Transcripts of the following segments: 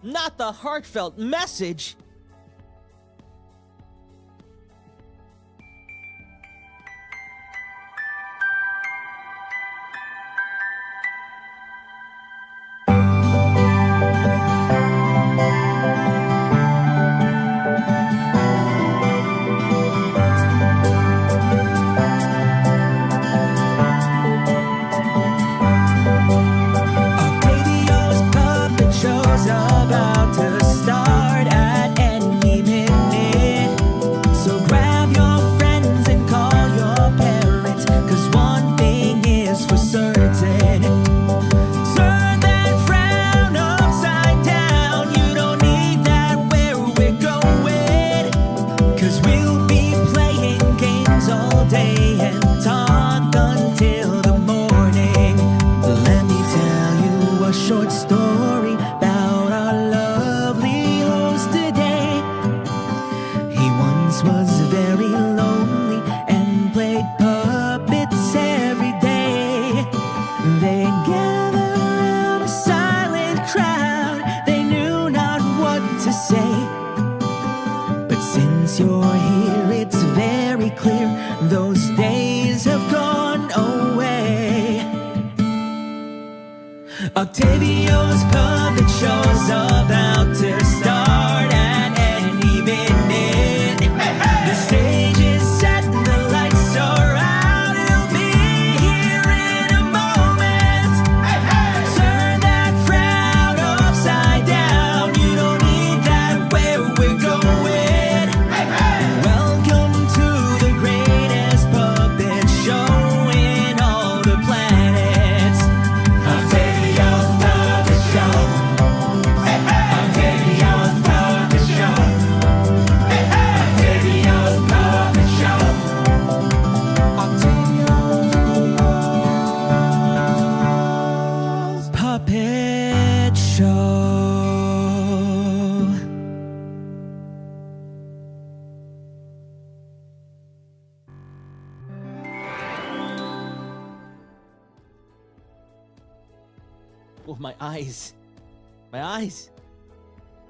not the heartfelt message. Octavio's puppet show's about to start at any minute. So grab your friends and call your parents, 'cause one thing is for certain. Turn that frown upside down. You don't need that where we're going, 'cause we'll be playing games all day and talk until the morning. Let me tell you a short story about our lovely host today. He once was very lonely and played puppets every day. They'd gather around a silent crowd. They knew not what to say. But since you're here, it's very clear those days have gone away. Octavio's puppet show's about to start at any minute. The stage is set, the lights are out. He'll be here in a moment. Turn that frown upside down. You don't need that where we're going. Welcome to the greatest puppet show in all the planets. Octavio's puppet show. Octavio's puppet show. Octavio's puppet show. Octavio's puppet show. Oh, my eyes. My eyes.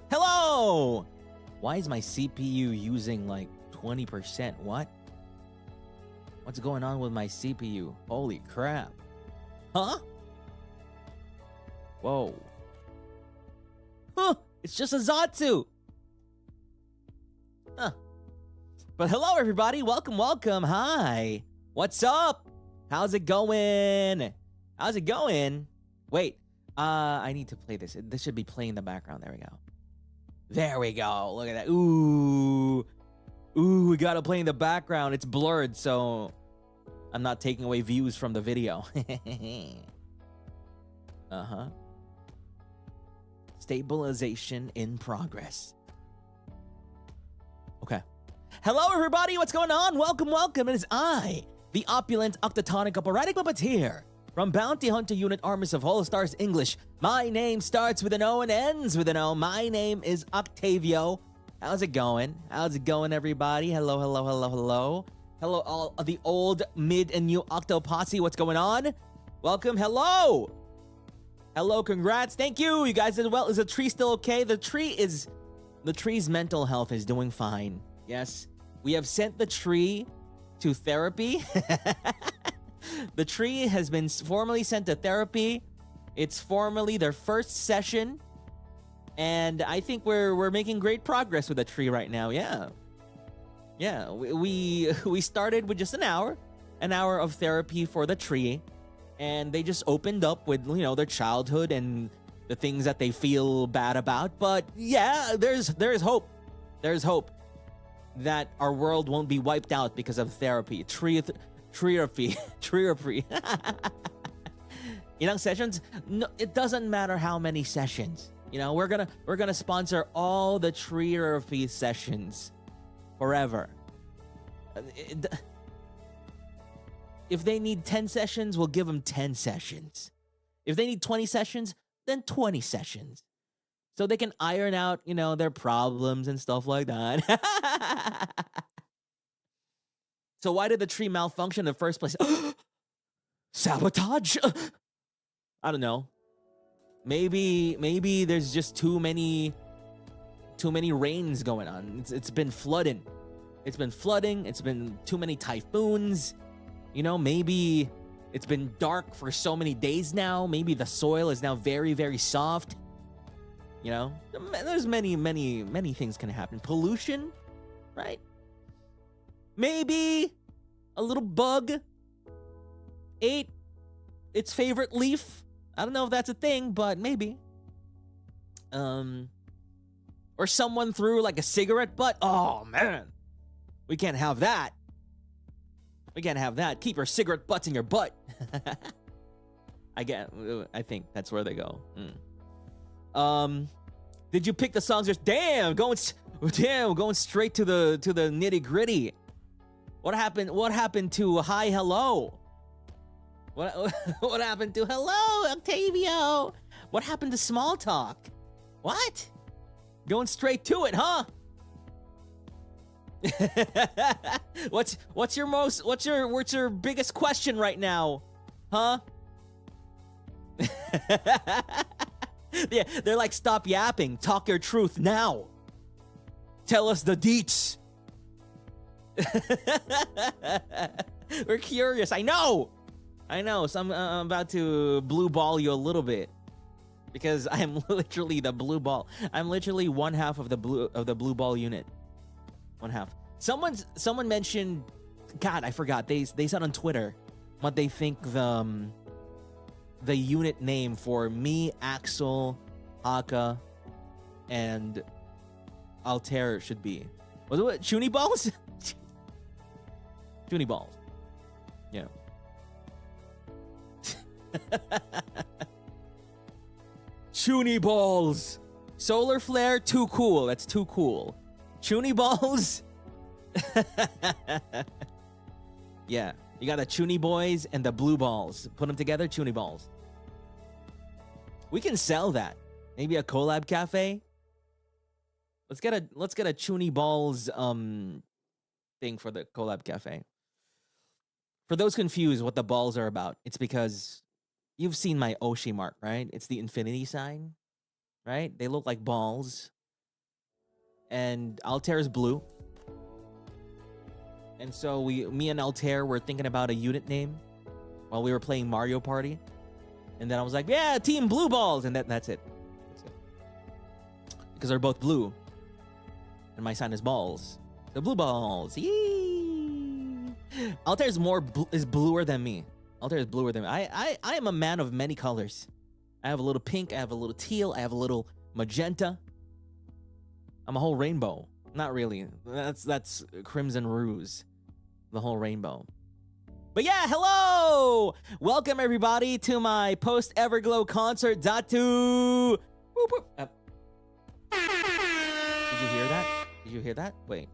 Hello! Why is my CPU using like 20%? What? What's going on with my CPU? Holy crap. Huh? Whoa. Huh, it's just a Zatsu. Huh. But hello, everybody. Welcome, welcome. Hi. What's up? How's it going? How's it going? Wait. I need to play this. This should be playing in the background. There we go. There we go. Look at that. Ooh. Ooh, we got to play in the background. It's blurred, so I'm not taking away views from the video. Uh-huh. Stabilization in progress. Okay. Hello, everybody. What's going on? Welcome, welcome. It is I, the opulent octatonic operatic puppeteer from Bounty Hunter Unit ARMIS of HOLOSTARS English. My name starts with an O and ends with an O. My name is Octavio. How's it going? How's it going, everybody? Hello, hello, hello, hello. Hello, all of the old, mid, and new Octo Posse. What's going on? Welcome. Hello. Hello, congrats. Thank you. You guys did well. Is the tree still okay? The tree's mental health is doing fine. Yes. We have sent the tree to therapy. The tree has been formally sent to therapy. It's formally their first session. And I think we're making great progress with the tree right now. Yeah. Yeah, we started with just an hour of therapy for the tree. And they just opened up with, you know, their childhood and the things that they feel bad about. But yeah, there's hope. There's hope that our world won't be wiped out because of therapy. Treeraphy. Ilang sessions? No, it doesn't matter how many sessions. You know, we're gonna sponsor all the treeraphy sessions forever. If they need 10 sessions, we'll give them 10 sessions. If they need 20 sessions, then 20 sessions. So they can iron out, you know, their problems and stuff like that. So why did the tree malfunction in the first place? Sabotage? I don't know. Maybe there's just too many rains going on. It's been flooding. It's been too many typhoons. You know, maybe it's been dark for so many days now. Maybe the soil is now very, very soft. You know, there's many things can happen. Pollution, right? Maybe a little bug ate its favorite leaf. I don't know if that's a thing, but maybe. Or someone threw like a cigarette butt. Oh man, we can't have that. We can't have that. Keep your cigarette butts in your butt. I think that's where they go. Did you pick the songs? Just going straight to the nitty gritty. What happened to hi hello? What happened to hello Octavio? What happened to small talk? What? Going straight to it, huh? What's your biggest question right now? Huh? Yeah, they're like, stop yapping. Talk your truth now. Tell us the deets. We're curious. I know. So I'm about to blue ball you a little bit. Because I am literally the blue ball. I'm literally one half of the blue ball unit. One half. Someone mentioned, God, I forgot. They said on Twitter what they think the unit name for me, Axel, Haka, and Altair should be. Was it what? Chuny balls? Chuny balls. Yeah. Chuny balls. Solar flare, too cool. That's too cool. Chuny balls. Yeah. You got the Chuny boys and the blue balls. Put them together, Chuny balls. We can sell that. Maybe a collab cafe. Let's get a Chuny balls thing for the collab cafe. For those confused what the balls are about, it's because you've seen my Oshi mark, right? It's the infinity sign, right? They look like balls. And Altair is blue. And so me and Altair were thinking about a unit name while we were playing Mario Party. And then I was like, yeah, Team Blue Balls. And that's it. Because they're both blue. And my sign is balls. The blue balls. Yee! Altair is bluer than me. Altair is bluer than me. I am a man of many colors. I have a little pink. I have a little teal. I have a little magenta. I'm a whole rainbow. Not really. That's Crimson Ruse. The whole rainbow. But yeah, hello! Welcome everybody to my Post-Everglow concert, Zatsu! Whoop, whoop. Did you hear that? Did you hear that? Wait.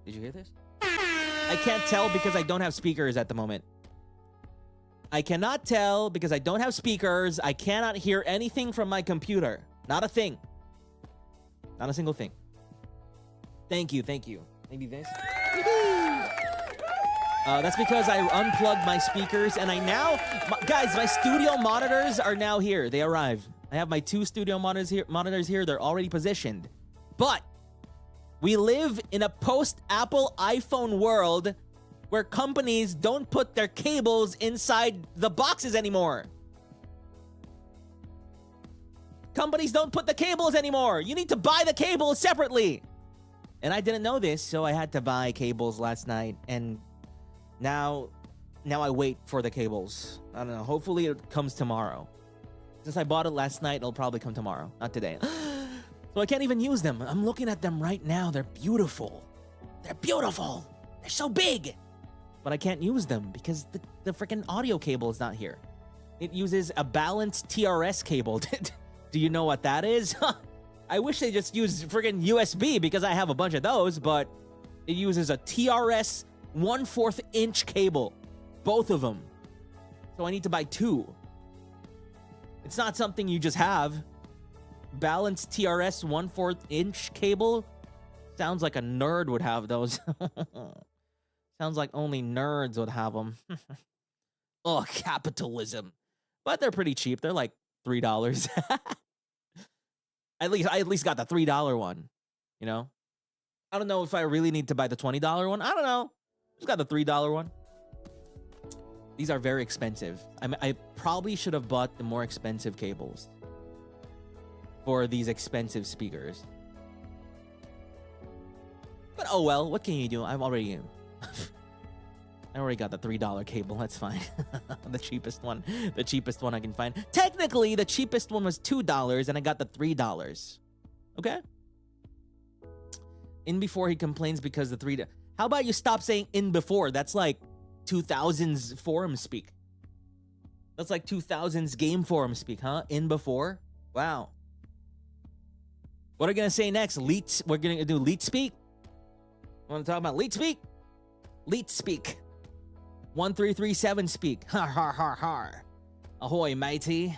Did you hear this? I can't tell because I don't have speakers at the moment. I cannot tell because I don't have speakers. I cannot hear anything from my computer. Not a thing. Not a single thing. Thank you. Maybe this. That's because I unplugged my speakers and guys, my studio monitors are now here. They arrived. I have my 2 studio monitors here. They're already positioned. But we live in a post-Apple iPhone world where companies don't put their cables inside the boxes anymore. Companies don't put the cables anymore. You need to buy the cables separately. And I didn't know this, so I had to buy cables last night. And now I wait for the cables. I don't know. Hopefully it comes tomorrow. Since I bought it last night, it'll probably come tomorrow. Not today. So I can't even use them. I'm looking at them right now. They're beautiful. They're beautiful. They're so big. But I can't use them because the freaking audio cable is not here. It uses a balanced TRS cable. Do you know what that is? I wish they just used friggin' USB because I have a bunch of those, but it uses a TRS 1/4 inch cable. Both of them. So I need to buy 2. It's not something you just have. Balanced TRS 1/4 inch cable? Sounds like a nerd would have those. Sounds like only nerds would have them. Oh, capitalism. But they're pretty cheap. They're like $3. I at least got the $3 one, you know? I don't know if I really need to buy the $20 one. I don't know. Just got the $3 one. These are very expensive. I probably should have bought the more expensive cables for these expensive speakers. But oh well, what can you do? I already got the $3 cable. That's fine. The cheapest one I can find. Technically, the cheapest one was $2, and I got the $3. Okay. In before he complains because the $3. How about you stop saying in before? That's like 2000s forum speak. That's like 2000s game forum speak, huh? In before. Wow. What are we gonna say next? We're gonna do leet speak. Want to talk about leet speak? Leet speak. 1337 speak. Har har har har. Ahoy, matey.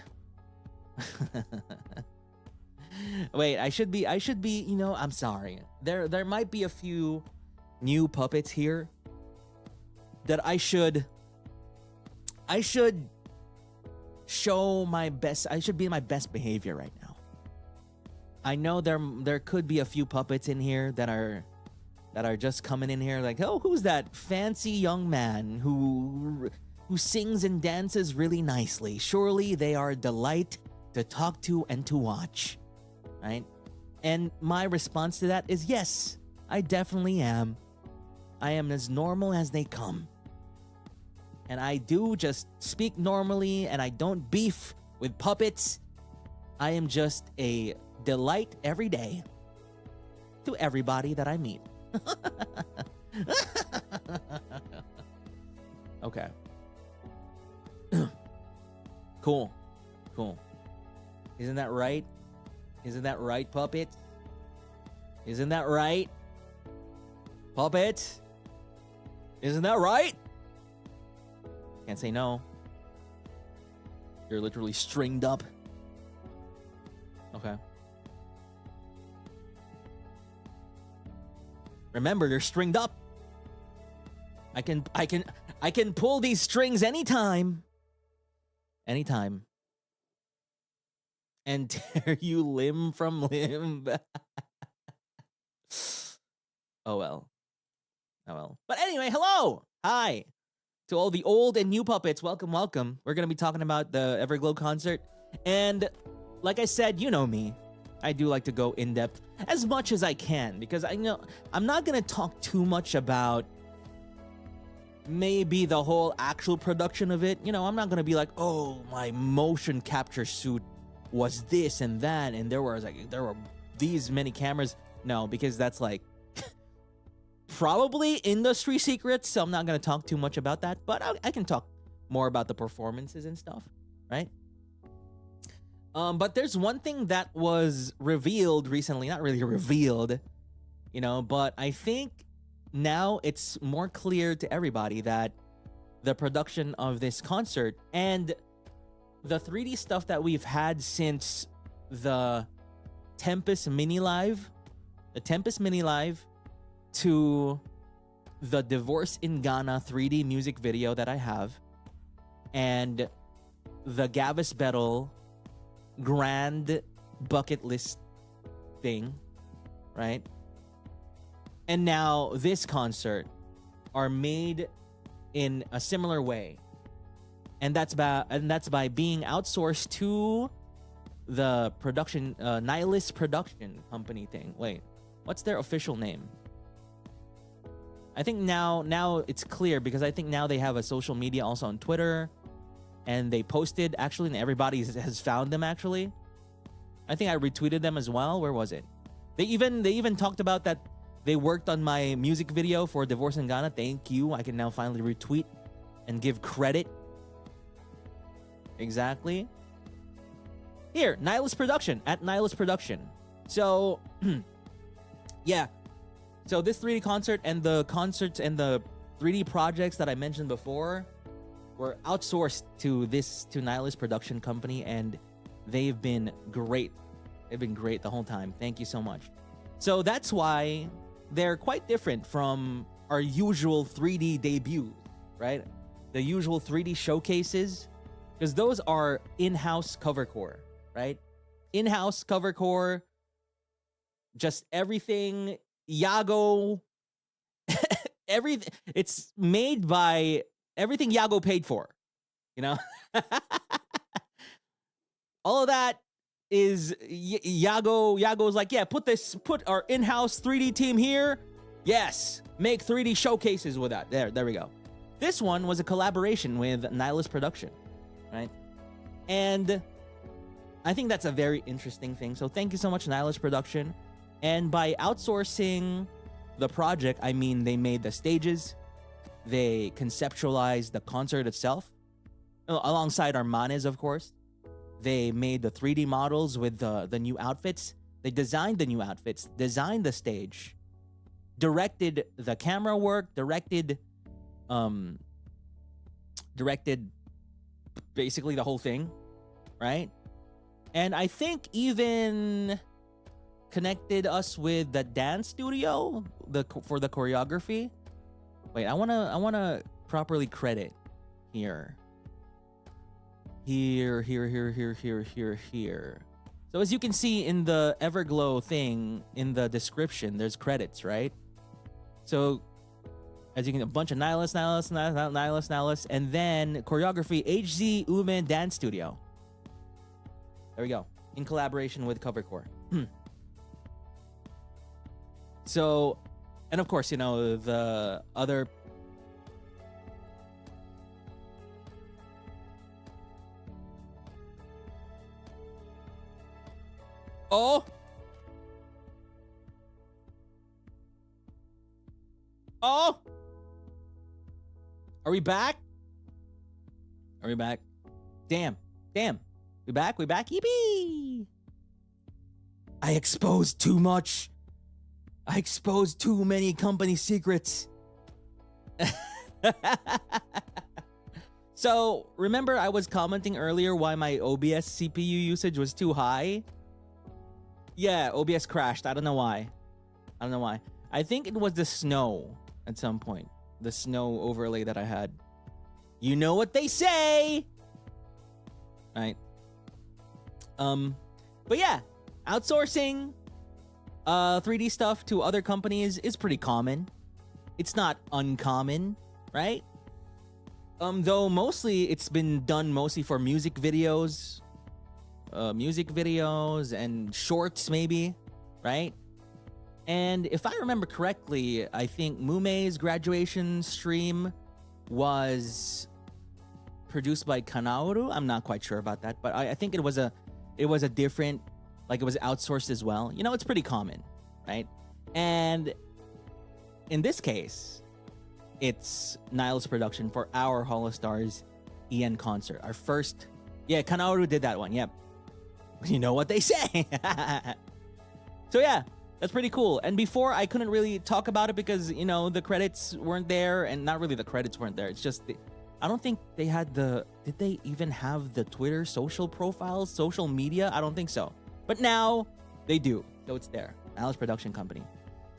Wait, I should be, you know, I'm sorry. There might be a few new puppets here that I should show my best. I should be in my best behavior right now. I know there could be a few puppets in here that are just coming in here like, oh, who's that fancy young man who sings and dances really nicely? Surely they are a delight to talk to and to watch, right? And my response to that is yes, I definitely am. I am as normal as they come. And I do just speak normally, and I don't beef with puppets. I am just a delight every day to everybody that I meet. Okay. Cool. Isn't that right? Isn't that right, puppet? Isn't that right? Puppet? Isn't that right? Can't say no. You're literally stringed up. Okay. Remember, they're stringed up. I can pull these strings anytime. Anytime. And tear you limb from limb. Oh well. But anyway, hello. Hi. To all the old and new puppets, welcome. We're going to be talking about the Everglow concert. And like I said, you know me. I do like to go in depth as much as I can because I know I'm not going to talk too much about maybe the whole actual production of it. You know, I'm not going to be like, oh, my motion capture suit was this and that, and there were these many cameras. No, because that's like probably industry secrets, so I'm not going to talk too much about that, but I can talk more about the performances and stuff, right? But there's one thing that was revealed recently, not really revealed, you know, but I think now it's more clear to everybody that the production of this concert and the 3D stuff that we've had since the Tempest Mini Live to the Divorce in Ghana 3D music video that I have, and the Gavis Battle grand bucket list thing, right? And now this concert are made in a similar way. And that's by being outsourced to the production Nihilist production company thing. Wait, what's their official name? I think now it's clear because I think now they have a social media also on Twitter, and they posted actually, and everybody has found them actually. I think I retweeted them as well. Where was it? They even talked about that they worked on my music video for Divorce in Ghana. Thank you. I can now finally retweet and give credit. Exactly. Here, Nihilist Production, at Nihilist Production. So, yeah. So this 3D concert and the concerts and the 3D projects that I mentioned before were outsourced to Nihilist Production Company, and they've been great. They've been great the whole time. Thank you so much. So that's why they're quite different from our usual 3D debuts, right? The usual 3D showcases because those are in-house cover core, right? In-house cover core, just everything, Yago, everything. It's made by everything Yago paid for, you know? All of that is Yago's like, yeah, put our in-house 3D team here. Yes, make 3D showcases with that. There we go. This one was a collaboration with Nihilist Production, right? And I think that's a very interesting thing. So thank you so much, Nihilist Production. And by outsourcing the project, I mean they made the stages, they conceptualized the concert itself, alongside Armanis, of course. They made the 3D models with the new outfits. They designed the new outfits, designed the stage, directed the camera work, directed basically the whole thing, right? And I think even connected us with the dance studio for the choreography. Wait, I wanna properly credit here. Here. So as you can see in the Everglow thing in the description, there's credits, right? So as you can, a bunch of Nihilist, and then choreography HZ Umen Dance Studio. There we go. In collaboration with Covercore. So, and of course, you know, the other... Oh! Oh! Are we back? Are we back? Damn. We back? Yippee! I exposed too much. I exposed too many company secrets. So, remember I was commenting earlier why my OBS CPU usage was too high? Yeah, OBS crashed. I don't know why. I think it was the snow at some point. The snow overlay that I had. You know what they say! Right. But yeah, outsourcing 3D stuff to other companies is pretty common. It's not uncommon, right? Though mostly it's been done mostly for music videos and shorts maybe, right? And if I remember correctly, I think Mumei's graduation stream was produced by Kanauru. I'm not quite sure about that, but I think it was a different, like it was outsourced as well. You know, it's pretty common, right? And in this case, it's Nihilist Production for our HOLOSTARS-EN concert. Our first, yeah, Kanauru did that one, yep. You know what they say. So yeah, that's pretty cool. And before, I couldn't really talk about it because, you know, the credits weren't there, and not really the credits weren't there. It's just, I don't think they had did they even have the Twitter social profiles, social media? I don't think so. But now they do. So it's there. Nihilist Production Company.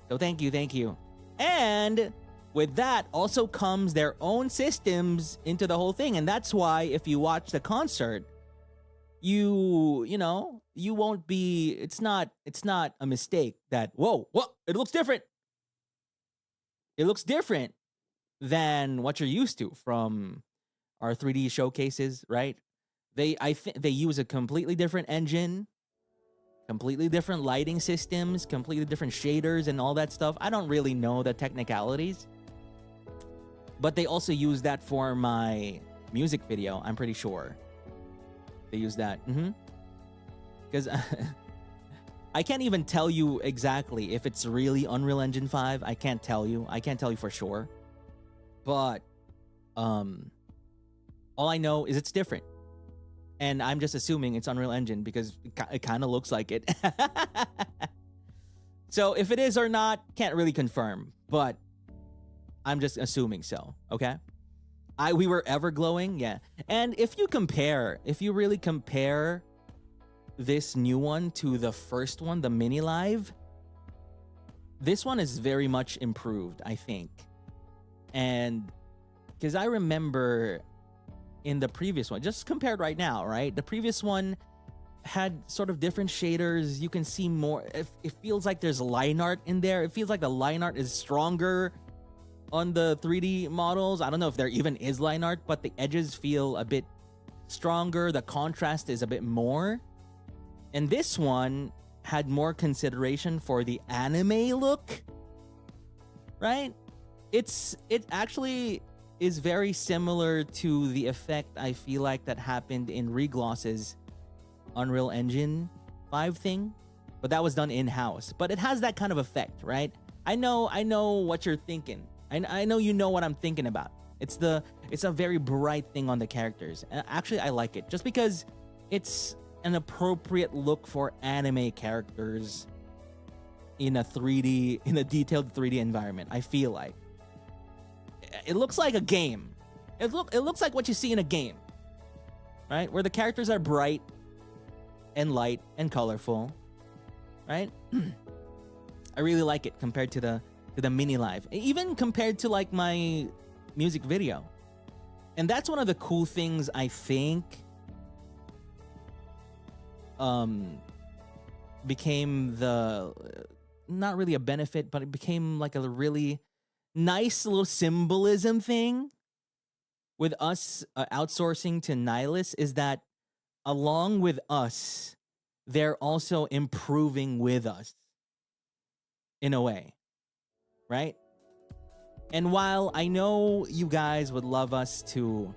So thank you. And with that also comes their own systems into the whole thing. And that's why if you watch the concert, you know, you won't be, it's not a mistake that, whoa, it looks different. It looks different than what you're used to from our 3D showcases, right? I think they use a completely different engine, completely different lighting systems, completely different shaders and all that stuff. I don't really know the technicalities, but they also use that for my music video, I'm pretty sure. They use that. Because I can't even tell you exactly if it's really Unreal Engine 5. I can't tell you for sure. But all I know is it's different. And I'm just assuming it's Unreal Engine because it kind of looks like it. So if it is or not, can't really confirm. But I'm just assuming so, okay? We were Everglowing, yeah. And if you really compare this new one to the first one, the mini live, this one is very much improved, I think. And because I remember in the previous one. Just compared right now, right? The previous one had sort of different shaders. You can see more. It feels like there's line art in there. It feels like the line art is stronger on the 3D models. I don't know if there even is line art, but the edges feel a bit stronger. The contrast is a bit more. And this one had more consideration for the anime look, right? It actually is very similar to the effect I feel like that happened in Regloss's Unreal Engine 5 thing, but that was done in-house. But it has that kind of effect, right? I know what you're thinking. I know you know what I'm thinking about. It's a very bright thing on the characters. And actually, I like it just because it's an appropriate look for anime characters in a detailed 3D environment. I feel like it looks like a game. It looks like what you see in a game, right? Where the characters are bright and light and colorful, right? I really like it compared to the mini live, even compared to like my music video. And that's one of the cool things I think became not really a benefit, but it became like a really nice little symbolism thing with us outsourcing to Nihilus, is that along with us, they're also improving with us in a way, right? And while I know you guys would love us to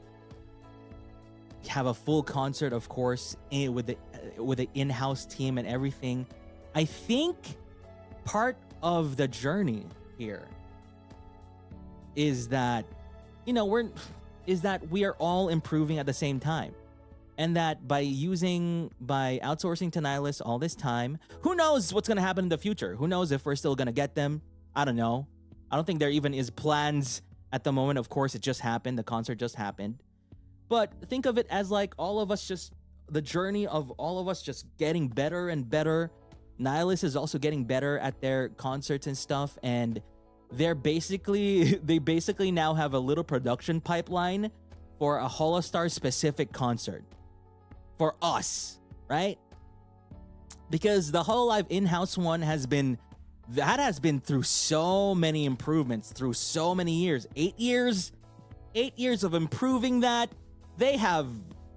have a full concert, of course, with the in-house team and everything, I think part of the journey here is that, we are all improving at the same time. And that by outsourcing to Nihilus all this time, who knows what's going to happen in the future? Who knows if we're still going to get them? I don't know. I don't think there even is plans at the moment. Of course, it just happened. The concert just happened. But think of it as like the journey of all of us just getting better and better. Nihilus is also getting better at their concerts and stuff. And they basically now have a little production pipeline for a HOLOSTARS specific concert for us, right? Because the HoloLive in-house one has been through so many improvements, through so many years. 8 years of improving that. They have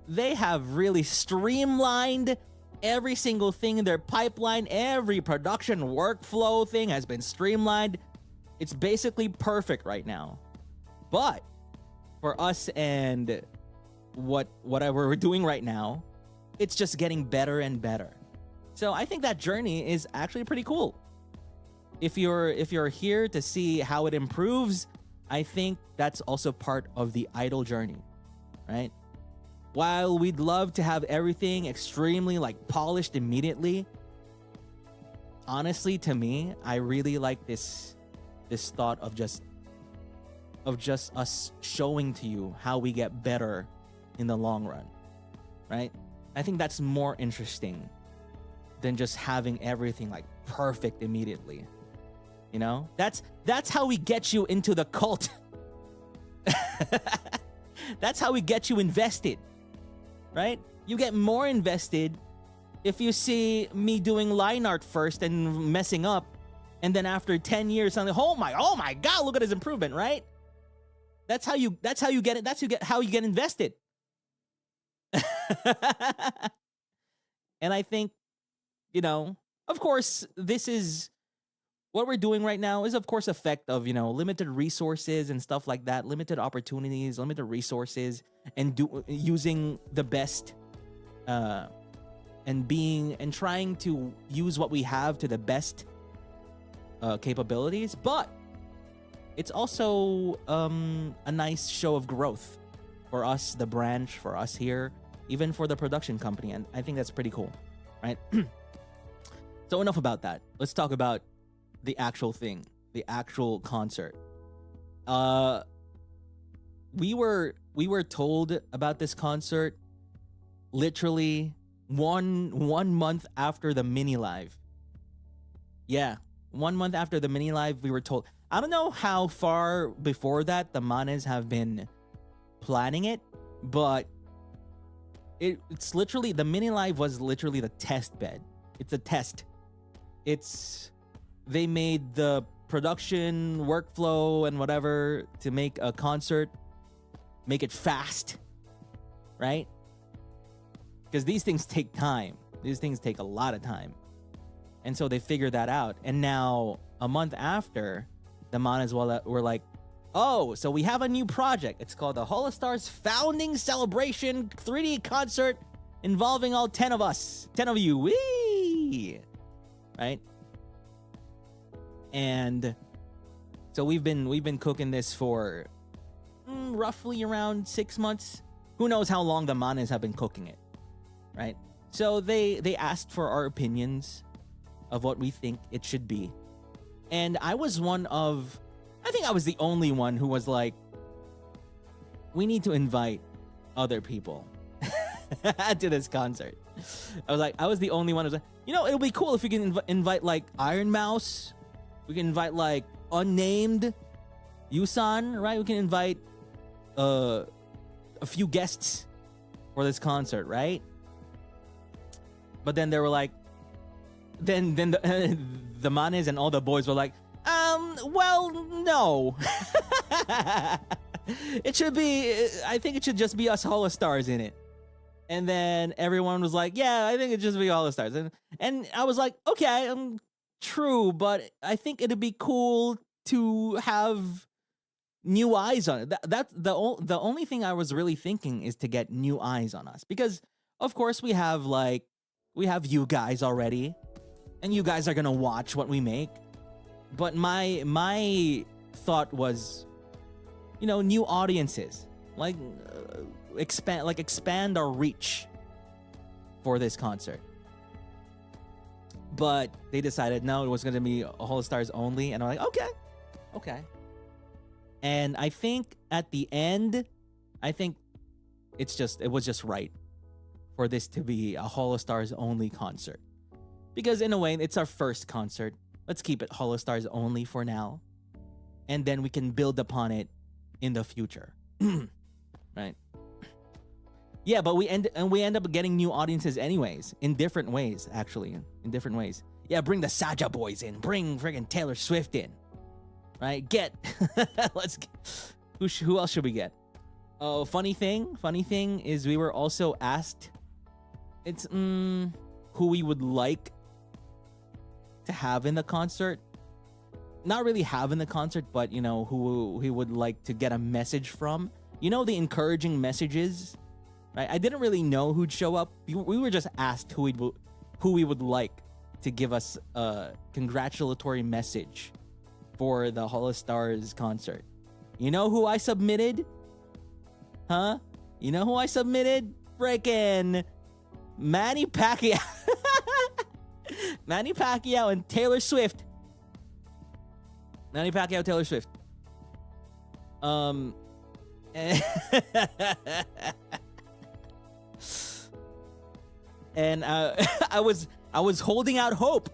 really streamlined every single thing in their pipeline. Every production workflow thing has been streamlined. It's basically perfect right now. But for us and whatever we're doing right now, it's just getting better and better. So I think that journey is actually pretty cool. If you're here to see how it improves, I think that's also part of the idol journey, right? While we'd love to have everything extremely like polished immediately, honestly, to me, I really like this thought of just us showing to you how we get better in the long run, right? I think that's more interesting than just having everything like perfect immediately. That's how we get you into the cult. That's how we get you invested, right? You get more invested if you see me doing line art first and messing up, and then after 10 years, I'm like, oh my God, look at his improvement, right? That's how you get it. That's how you get invested. And I think, of course, this is what we're doing right now is, of course, effect of, limited resources and stuff like that, limited opportunities, limited resources, and using the best, and trying to use what we have to the best capabilities. But it's also a nice show of growth for us, the branch, for us here, even for the production company. And I think that's pretty cool, right? So enough about that. Let's talk about the actual thing, the actual concert. We were told about this concert literally one month after the mini live. Yeah, 1 month after the mini live, we were told. I don't know how far before that the Manes have been planning it, but it's literally, the mini live was literally the test bed. It's a test. They made the production workflow and whatever to make a concert, make it fast, right? Because these things take time. These things take a lot of time. And so they figured that out. And now, a month after, the Manas were like, oh, so we have a new project. It's called the HOLOSTARS Founding Celebration 3D Concert involving all 10 of us. 10 of you. Whee! Right? And so we've been cooking this for roughly around 6 months. Who knows how long the Manas have been cooking it, right? So they asked for our opinions of what we think it should be. And I was I think I was the only one who was like, we need to invite other people to this concert. I was the only one who was like, it'll be cool if we can invite like Iron Mouse. We can invite like Unnamed Yusan, right? We can invite a few guests for this concert, right? But then they were like, then the Manes and all the boys were like, well, no. It should be, I think it should just be us HOLOSTARS in it. And then everyone was like, yeah, I think it should just be HOLOSTARS. And I was like, okay, true, but I think it'd be cool to have new eyes on it. That's the only thing I was really thinking is to get new eyes on us. Because, of course, we have you guys already. And you guys are going to watch what we make. But my thought was, new audiences. Expand our reach for this concert. But they decided, no, it was going to be HOLOSTARS only. And I'm like, okay. And I think at the end, it was just right for this to be a HOLOSTARS only concert. Because in a way, it's our first concert. Let's keep it HOLOSTARS only for now. And then we can build upon it in the future. Right? Yeah, but we end up getting new audiences anyways. In different ways, actually. In different ways. Yeah, bring the Saja boys in. Bring friggin' Taylor Swift in. Right? Who else should we get? Oh, funny thing is we were also asked, it's who we would like to have in the concert. Not really have in the concert, but who we would like to get a message from. The encouraging messages, right? I didn't really know who'd show up. We were just asked who we would like to give us a congratulatory message for the HOLOSTARS concert. You know who I submitted? Huh? You know who I submitted? Frickin' Manny Pacquiao. Manny Pacquiao and Taylor Swift. Manny Pacquiao, Taylor Swift. And I was holding out hope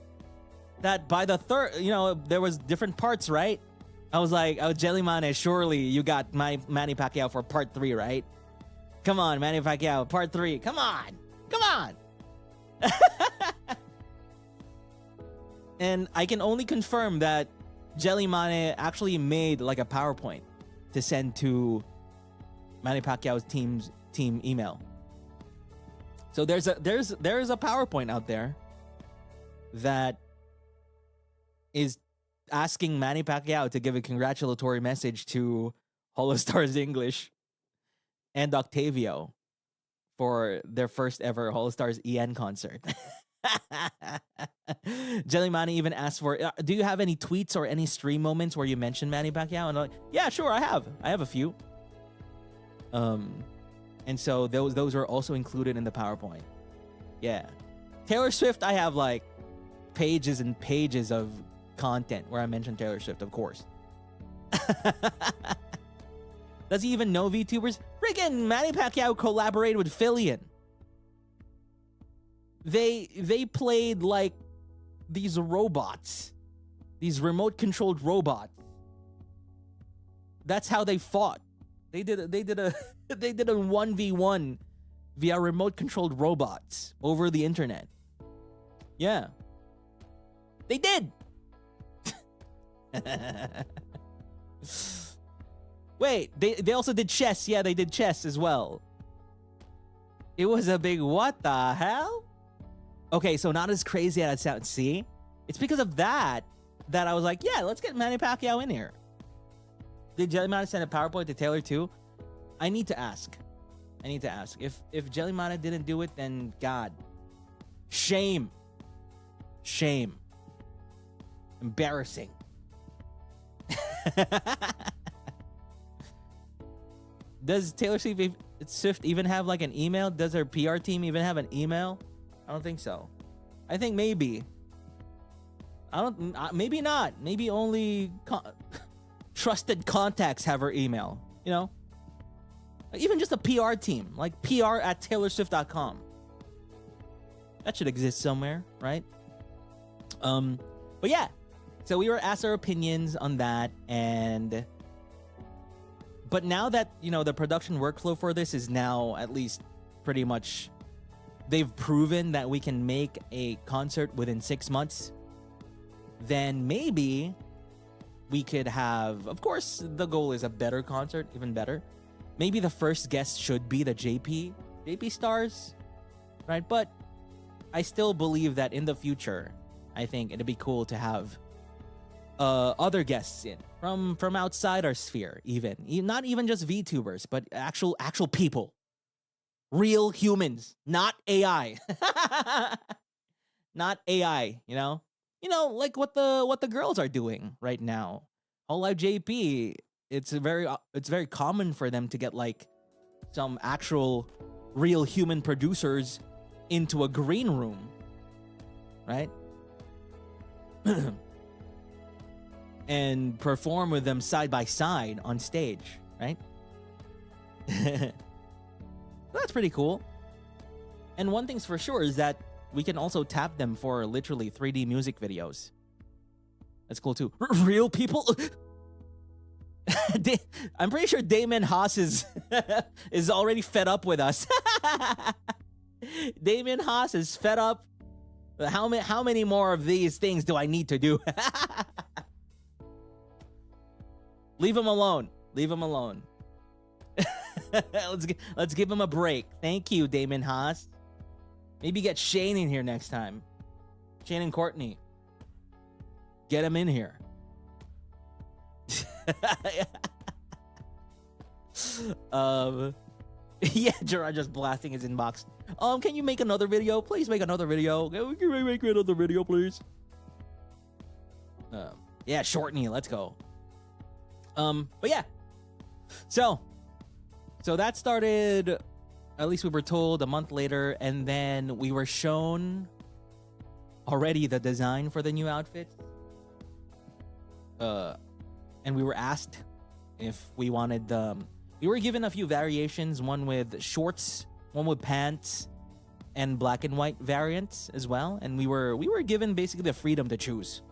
that by the third, there was different parts, right? I was like, Jelly Mane, surely you got my Manny Pacquiao for part 3, right? Come on, Manny Pacquiao, part 3. Come on. And I can only confirm that Jelly Mane actually made like a PowerPoint to send to Manny Pacquiao's team email. So there's a PowerPoint out there that is asking Manny Pacquiao to give a congratulatory message to HOLOSTARS English and Octavio for their first ever HOLOSTARS-EN concert. Jellymani even asked for, do you have any tweets or any stream moments where you mention Manny Pacquiao? And I'm like, yeah, sure, I have a few. And so those are also included in the PowerPoint. Yeah. Taylor Swift, I have like pages and pages of content where I mention Taylor Swift, of course. Does he even know VTubers? Freaking Manny Pacquiao collaborated with Fillion. They played like these robots, these remote controlled robots. That's how they fought They did a they did a 1v1 via remote controlled robots over the internet. Yeah. They did. Wait, they also did chess. Yeah, they did chess as well. It was a big what the hell? Okay, so not as crazy as it sounds. See? It's because of that I was like, yeah, let's get Manny Pacquiao in here. Did Jellymana send a PowerPoint to Taylor too? I need to ask. If Jellymana didn't do it, then God. Shame. Embarrassing. Does Taylor Swift even have like an email? Does her PR team even have an email? I don't think so. I think maybe. Maybe not. Maybe only trusted contacts have her email. You know? Even just a PR team, like PR@TaylorSwift.com. That should exist somewhere, right? But yeah. So we were asked our opinions on that, but now that, you know, the production workflow for this is now at least pretty much, they've proven that we can make a concert within 6 months, then maybe we could have, of course, the goal is a better concert, even better. Maybe the first guest should be the JP stars, right? But I still believe that in the future, I think it'd be cool to have other guests in from outside our sphere, even not even just VTubers, but actual people, real humans, not AI, not AI. You know, like what the girls are doing right now. Hololive JP, it's very common for them to get like some actual real human producers into a green room, right? And perform with them side by side on stage, right? That's pretty cool. And one thing's for sure is that we can also tap them for literally 3D music videos. That's cool too. Real people? I'm pretty sure Damon Haas is already fed up with us. Damon Haas is fed up. How many more of these things do I need to do? Leave him alone. Let's give him a break. Thank you, Damon Haas. Maybe get Shane in here next time. Shane and Courtney. Get him in here. Yeah, Gerard just blasting his inbox. Can you make another video? Please make another video. Can we make another video, please? Yeah, Shortney, let's go. But yeah. So that started, at least we were told, a month later, and then we were shown already the design for the new outfits. And we were asked if we wanted we were given a few variations, one with shorts, one with pants, and black and white variants as well. And we were given basically the freedom to choose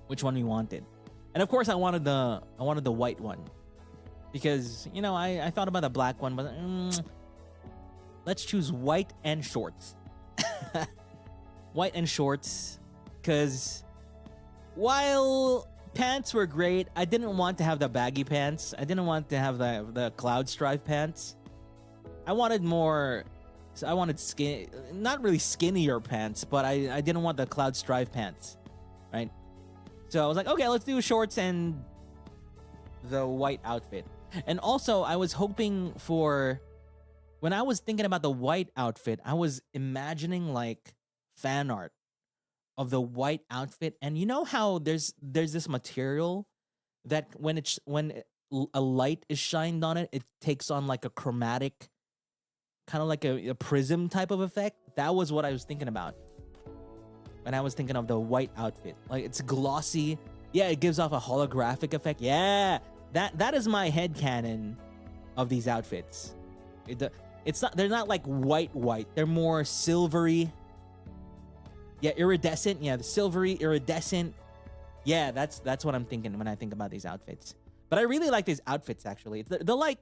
which one we wanted. And of course I wanted the white one. Because, you know, I thought about the black one, but let's choose white and shorts. White and shorts, because while pants were great, I didn't want to have the baggy pants. I didn't want to have the cloud stripe pants. I wanted skin, not really skinnier pants, but I didn't want the cloud stripe pants, right? So I was like, okay, let's do shorts and the white outfit. And also, I was hoping for, when I was thinking about the white outfit, I was imagining like fan art of the white outfit. And you know how there's this material that when a light is shined on it, it takes on like a chromatic, kind of like a prism type of effect. That was what I was thinking about when I was thinking of the white outfit. Like, it's glossy. Yeah, it gives off a holographic effect. Yeah, that is my headcanon of these outfits. They're not like white. They're more silvery. Yeah, iridescent. Yeah, the silvery, iridescent. Yeah, that's what I'm thinking when I think about these outfits. But But I really like these outfits, actually. They're like,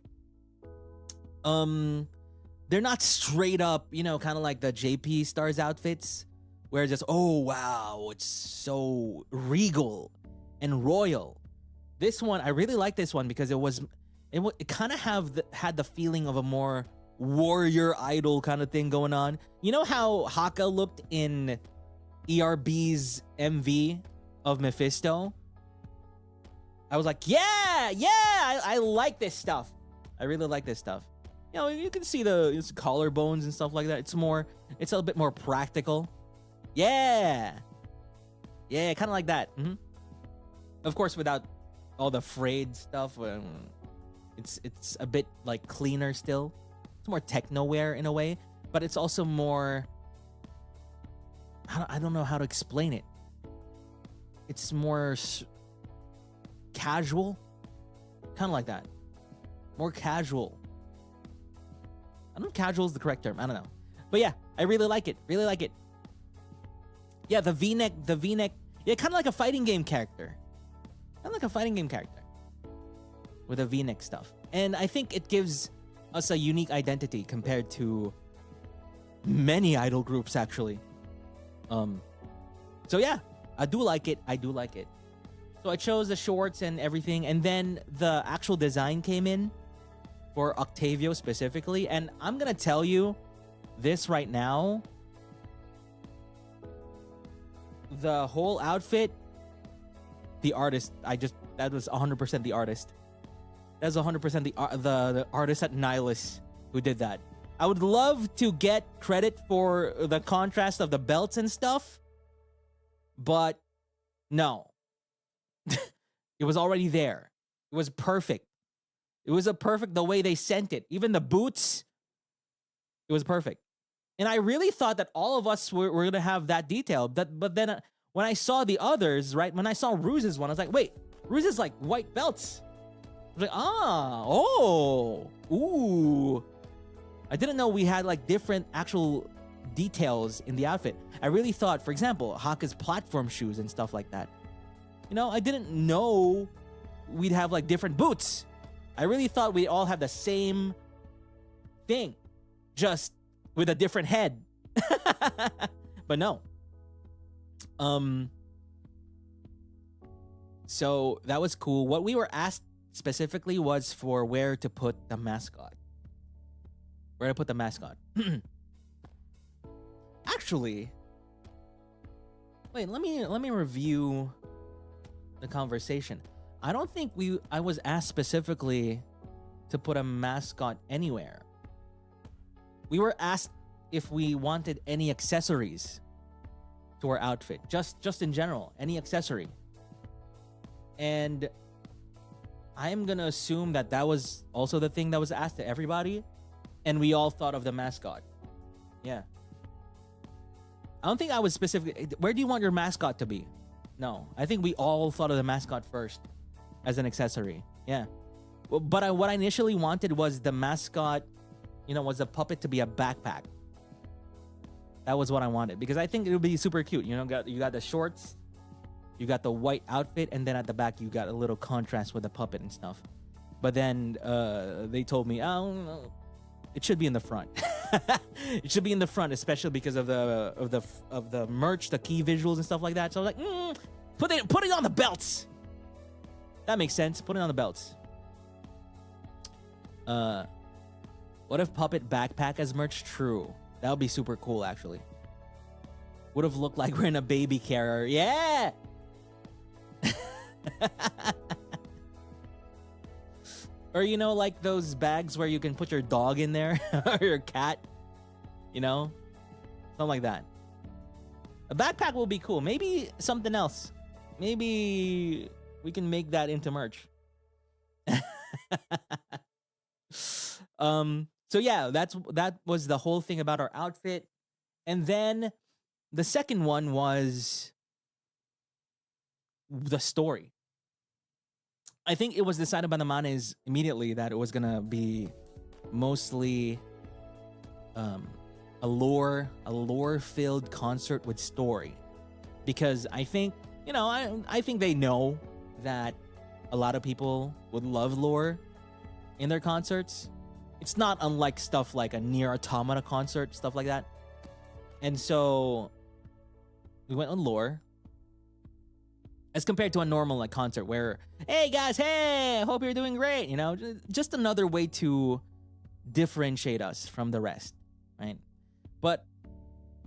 they're not straight up, you know, kind of like the JP Stars outfits, where it's just, oh wow, it's so regal and royal. This one, I really like this one because it kind of had the feeling of a more warrior idol kind of thing going on. You know how Haka looked in ERB's MV of Mephisto? I was like, yeah, I like this stuff. I really like this stuff. You know, you can see the collarbones and stuff like that. It's a little bit more practical. Yeah, kind of like that. Of course, without all the frayed stuff. It's a bit like cleaner still. It's more techno wear in a way, but it's also more, I don't know how to explain it. It's more casual, kind of like that. More casual. I don't know if casual is the correct term. I don't know. But yeah, I really like it. Really like it. Yeah, the V-neck. Yeah, kind of like a fighting game character. Kind of like a fighting game character. With a V-neck stuff. And I think it gives us a unique identity compared to many idol groups, actually. So yeah, I do like it. So I chose the shorts and everything. And then the actual design came in for Octavio specifically. And I'm going to tell you this right now. The whole outfit, the artist, that was 100% the artist. That was 100% the artist at Nihilus who did that. I would love to get credit for the contrast of the belts and stuff, but no. It was already there. It was perfect. It was the way they sent it. Even the boots, it was perfect. And I really thought that all of us were going to have that detail. But then when I saw the others, right, when I saw Ruse's one, I was like, wait, Ruse is like white belts. I was like, ooh. I didn't know we had like different actual details in the outfit. I really thought, for example, Haka's platform shoes and stuff like that. You know, I didn't know we'd have like different boots. I really thought we all have the same thing, just with a different head. But no. So that was cool. What we were asked specifically was for where to put the mascot. Where to put the mascot. Actually, wait, let me review the conversation. I don't think I was asked specifically to put a mascot anywhere. We were asked if we wanted any accessories to our outfit, just in general, any accessory. And I'm gonna assume that was also the thing that was asked to everybody, and we all thought of the mascot. Yeah. I don't think I was specifically, where do you want your mascot to be? No, I think we all thought of the mascot first as an accessory. Yeah. But what I initially wanted was the mascot, was a puppet to be a backpack. That was what I wanted, because I think it would be super cute. You got the shorts, you got the white outfit, and then at the back you got a little contrast with the puppet and stuff. But then they told me, oh, it should be in the front. It should be in the front, especially because of the merch, the key visuals and stuff like that. So I was like, put it on the belts. That makes sense. Put it on the belts. What if Puppet backpack as merch? True. That would be super cool, actually. Would have looked like we're in a baby carrier. Yeah! Or, like those bags where you can put your dog in there, or your cat, something like that. A backpack will be cool. Maybe something else. Maybe we can make that into merch. So yeah, that was the whole thing about our outfit. And then the second one was the story. I think it was decided by the manes immediately that it was gonna be mostly a lore-filled concert with story, because I think I think they know that a lot of people would love lore in their concerts. It's not unlike stuff like a Nier Automata concert, stuff like that. And so we went on lore as compared to a normal like concert where, hey guys, hey, I hope you're doing great. You know, just another way to differentiate us from the rest, right? But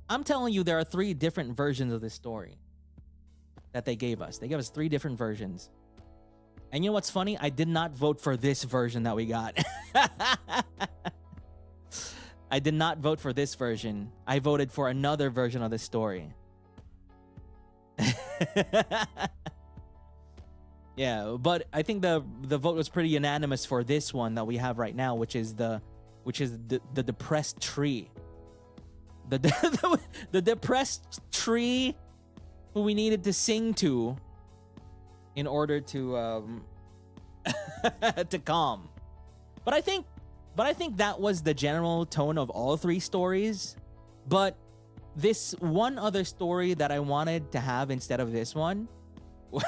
I'm telling you, there are 3 different versions of this story that they gave us. They gave us 3 different versions. And you know what's funny? I did not vote for this version that we got. I did not vote for this version. I voted for another version of the story. Yeah, but I think the vote was pretty unanimous for this one that we have right now, which is the depressed tree. The depressed tree who we needed to sing to in order to to calm. But I think that was the general tone of all 3 stories. But this one other story that I wanted to have instead of this one,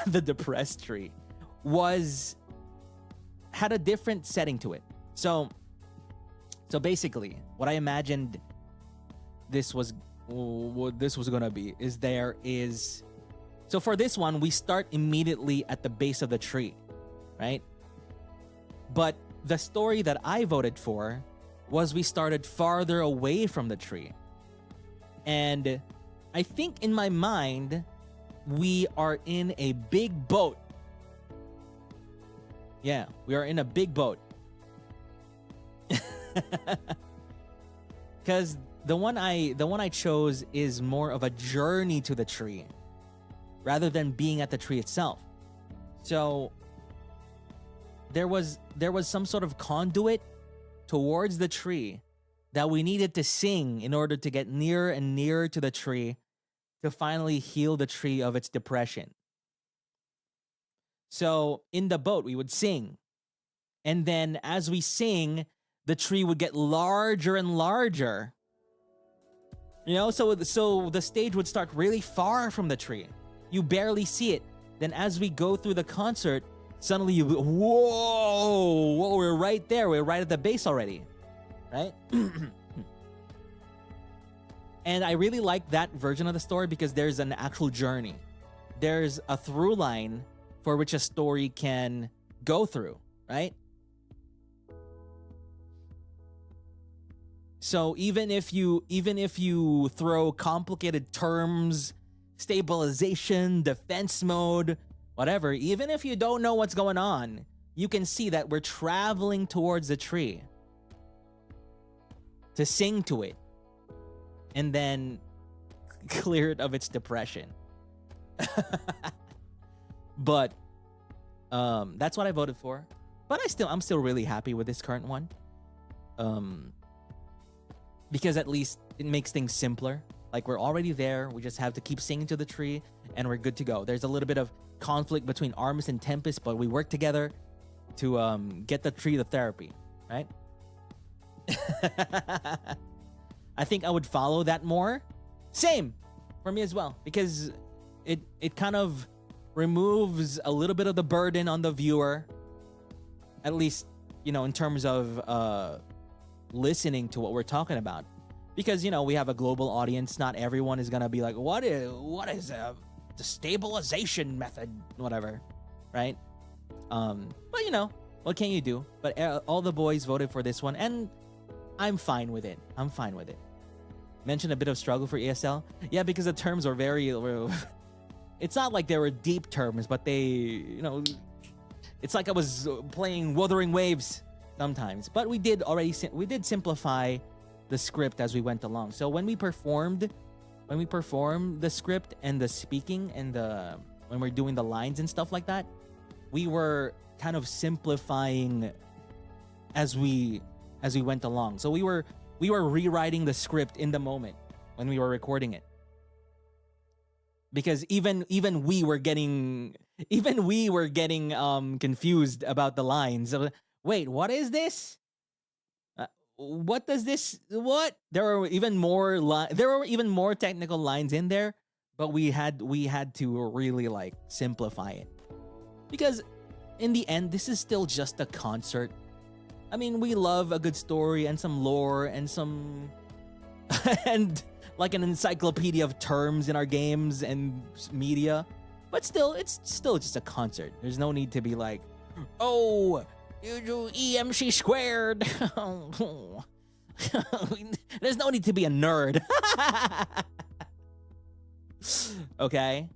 the depressed tree, had a different setting to it. So basically, what I imagined this was gonna be is so for this one, we start immediately at the base of the tree, right? But the story that I voted for was we started farther away from the tree. And I think in my mind, we are in a big boat. Yeah, we are in a big boat. Because the one I chose is more of a journey to the tree rather than being at the tree itself. So there was some sort of conduit towards the tree that we needed to sing in order to get nearer and nearer to the tree to finally heal the tree of its depression. So in the boat, we would sing. And then as we sing, the tree would get larger and larger. You know, so the stage would start really far from the tree. You barely see it. Then as we go through the concert, suddenly you, whoa, we're right there. We're right at the base already, right? And I really like that version of the story because there's an actual journey. There's a through line for which a story can go through, right? So even if you throw complicated terms, stabilization, defense mode, whatever, even if you don't know what's going on, you can see that we're traveling towards the tree to sing to it and then clear it of its depression. But that's what I voted for. But I'm still really happy with this current one. Because at least it makes things simpler. Like, we're already there. We just have to keep singing to the tree and we're good to go. There's a little bit of conflict between Armis and Tempest, but we work together to get the tree to therapy, right? I think I would follow that more. Same for me as well, because it kind of removes a little bit of the burden on the viewer, at least, you know, in terms of listening to what we're talking about. Because, you know, we have a global audience. Not everyone is gonna be like, what is the stabilization method, whatever, right? But you know, what can you do? But all the boys voted for this one, and I'm fine with it. Mentioned a bit of struggle for ESL. Yeah, because the terms were very... It's not like they were deep terms, but they, you know... It's like I was playing Wuthering Waves sometimes. But we did simplify the script as we went along. So when we performed the script and the speaking and when we're doing the lines and stuff like that, we were kind of simplifying as we went along. So we were rewriting the script in the moment when we were recording it. Because even we were getting confused about the lines. Wait, what is this? What does this? What? There were even more technical lines in there, but we had to really like simplify it, because in the end, this is still just a concert. I mean, we love a good story and some lore and some and like an encyclopedia of terms in our games and media. But still, it's still just a concert. There's no need to be like, oh, you do EMC squared. There's no need to be a nerd. Okay?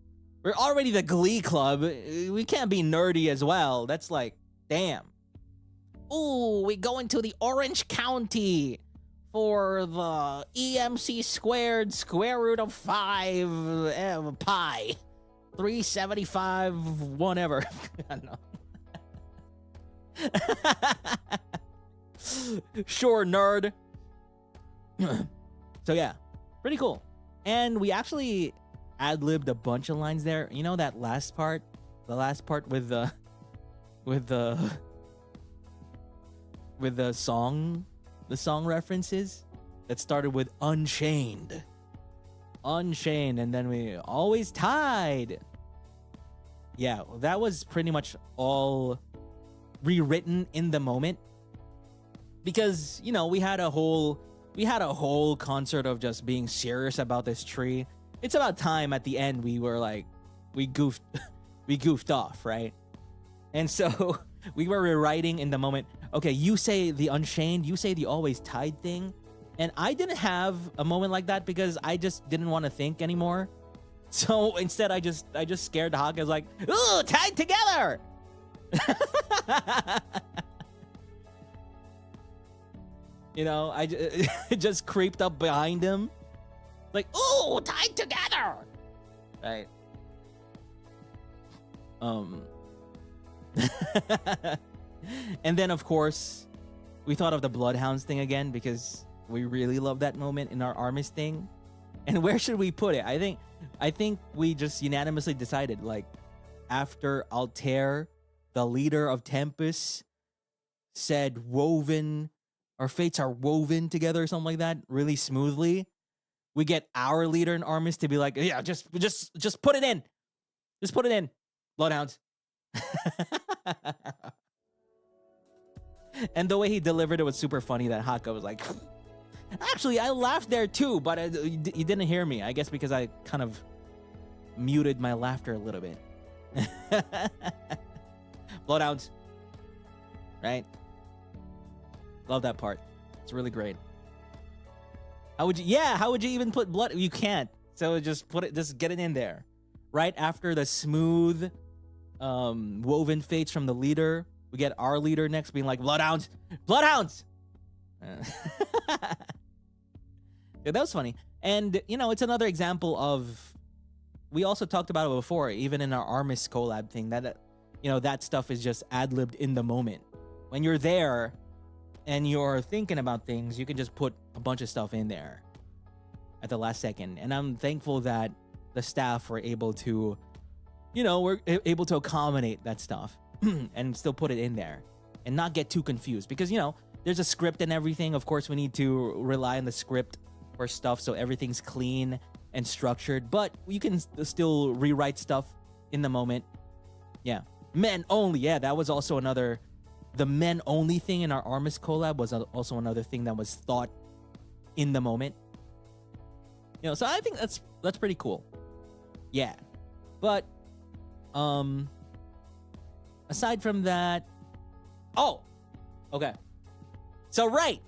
We're already the Glee Club. We can't be nerdy as well. That's like, damn. Ooh, we go into the Orange County for the EMC squared square root of 5 pi. 375 whatever. I don't know. Sure, nerd. So yeah, pretty cool. And we actually ad-libbed a bunch of lines there. You know that last part? The last part with the song references that started with Unchained, and then we always tied. Yeah, that was pretty much all rewritten in the moment because, you know, we had a whole concert of just being serious about this tree. It's about time at the end we were like, we goofed off, right? And so we were rewriting in the moment. Okay, you say the Unchained, you say the always tied thing. And I didn't have a moment like that because I just didn't want to think anymore. So instead, I just scared Hawk. I was like, ooh, tied together. You know, I just creeped up behind him. Like, ooh, tied together. Right. And then, of course, we thought of the Bloodhounds thing again because we really love that moment in our ARMIS thing. And where should we put it? I think we just unanimously decided, like, after Altair, the leader of Tempest, said woven, our fates are woven together or something like that, really smoothly, we get our leader in ARMIS to be like, yeah, just put it in. Just put it in. Bloodhounds. And the way he delivered it was super funny that Haka was like, actually, I laughed there too, but you didn't hear me. I guess because I kind of muted my laughter a little bit. Bloodhounds. Right? Love that part. It's really great. How would you even put blood? You can't. So just get it in there. Right after the smooth woven fates from the leader, we get our leader next being like, Bloodhounds! Bloodhounds! Yeah, that was funny. And, you know, it's another example of, we also talked about it before, even in our ARMIS collab thing, that, you know, that stuff is just ad-libbed in the moment. When you're there and you're thinking about things, you can just put a bunch of stuff in there at the last second. And I'm thankful that the staff were able to, you know, we're able to accommodate that stuff and still put it in there and not get too confused because, you know, there's a script and everything. Of course, we need to rely on the script for stuff so everything's clean and structured, but you can still rewrite stuff in the moment. Yeah. Men only. Yeah, that was also another, the men only thing in our ARMIS collab was also another thing that was thought in the moment. You know, so I think that's pretty cool. Yeah. But aside from that, oh, okay. So right.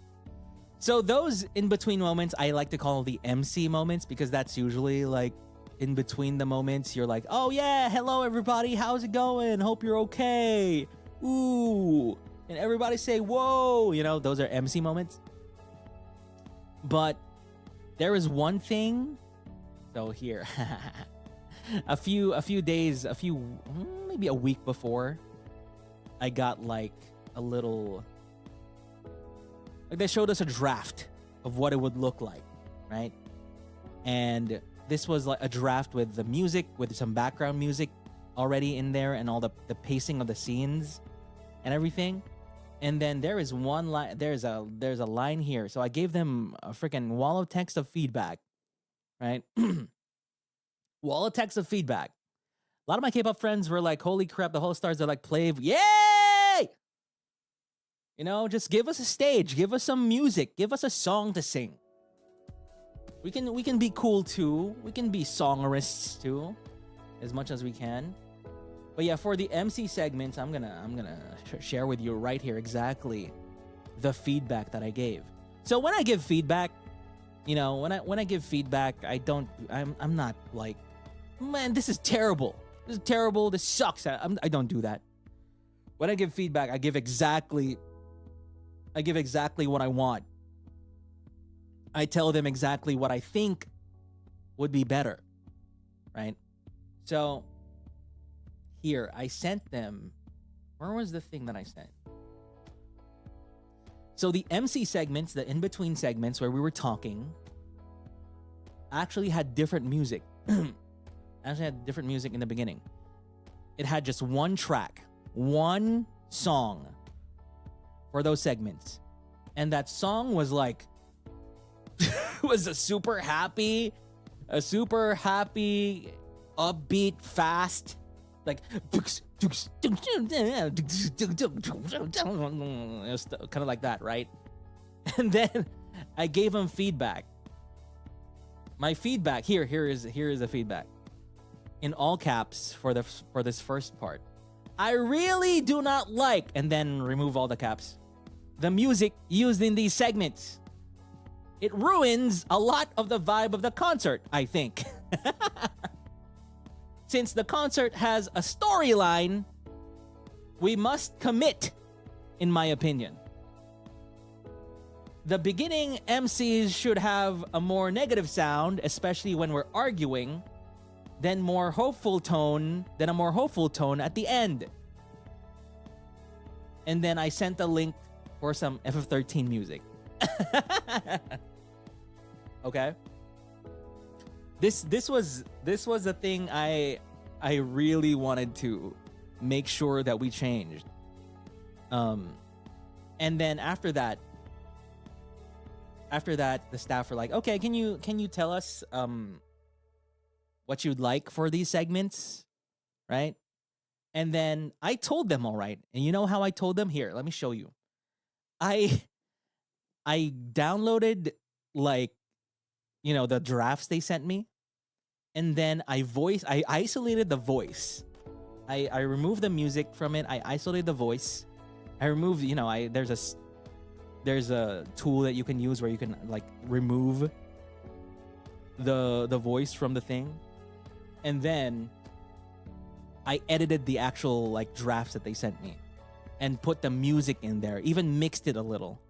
So those in between moments, I like to call the MC moments because that's usually like in between the moments. You're like, oh yeah, hello everybody, how's it going? Hope you're okay. Ooh, and everybody say whoa. You know, those are MC moments. But there is one thing. So here, a few days, maybe a week before, I got like a little. Like they showed us a draft of what it would look like, right? And this was like a draft with the music, with some background music already in there and all the pacing of the scenes and everything. And then there is one line, there's a line here. So I gave them a freaking wall of text of feedback, right? Wall of text of feedback. A lot of my K-pop friends were like, holy crap, the HOLOSTARS are like play. Yay! You know, just give us a stage, give us some music, give us a song to sing. We can be cool too. We can be songerists too, as much as we can. But yeah, for the MC segments, I'm gonna share with you right here exactly the feedback that I gave. So when I give feedback, you know, when I give feedback, I'm not like, man, this is terrible. This is terrible. This sucks. I don't do that. When I give feedback, I give exactly what I want. I tell them exactly what I think would be better, right? So here, I sent them, where was the thing that I sent? So the MC segments, the in-between segments where we were talking, actually had different music. Actually had different music in the beginning. It had just one track, one song for those segments. And that song was like, was a super happy, upbeat, fast, like, it was kind of like that, right? And then I gave him feedback. My feedback, here is the feedback. In all caps for this first part. I really do not like, and then remove all the caps, the music used in these segments. It ruins a lot of the vibe of the concert, I think. Since the concert has a storyline, we must commit, in my opinion. The beginning MCs should have a more negative sound, especially when we're arguing, then a more hopeful tone at the end. And then I sent a link for some FF13 music. Okay. This was a thing I really wanted to make sure that we changed. And then after that the staff were like, okay, can you tell us what you'd like for these segments, right? And then I told them, all right. And you know how I told them? Here, let me show you. I downloaded, like, you know, the drafts they sent me, and then I isolated the voice. I removed the music from it. I isolated the voice. I removed, you know, there's a tool that you can use where you can like remove the voice from the thing. And then I edited the actual like drafts that they sent me and put the music in there, even mixed it a little.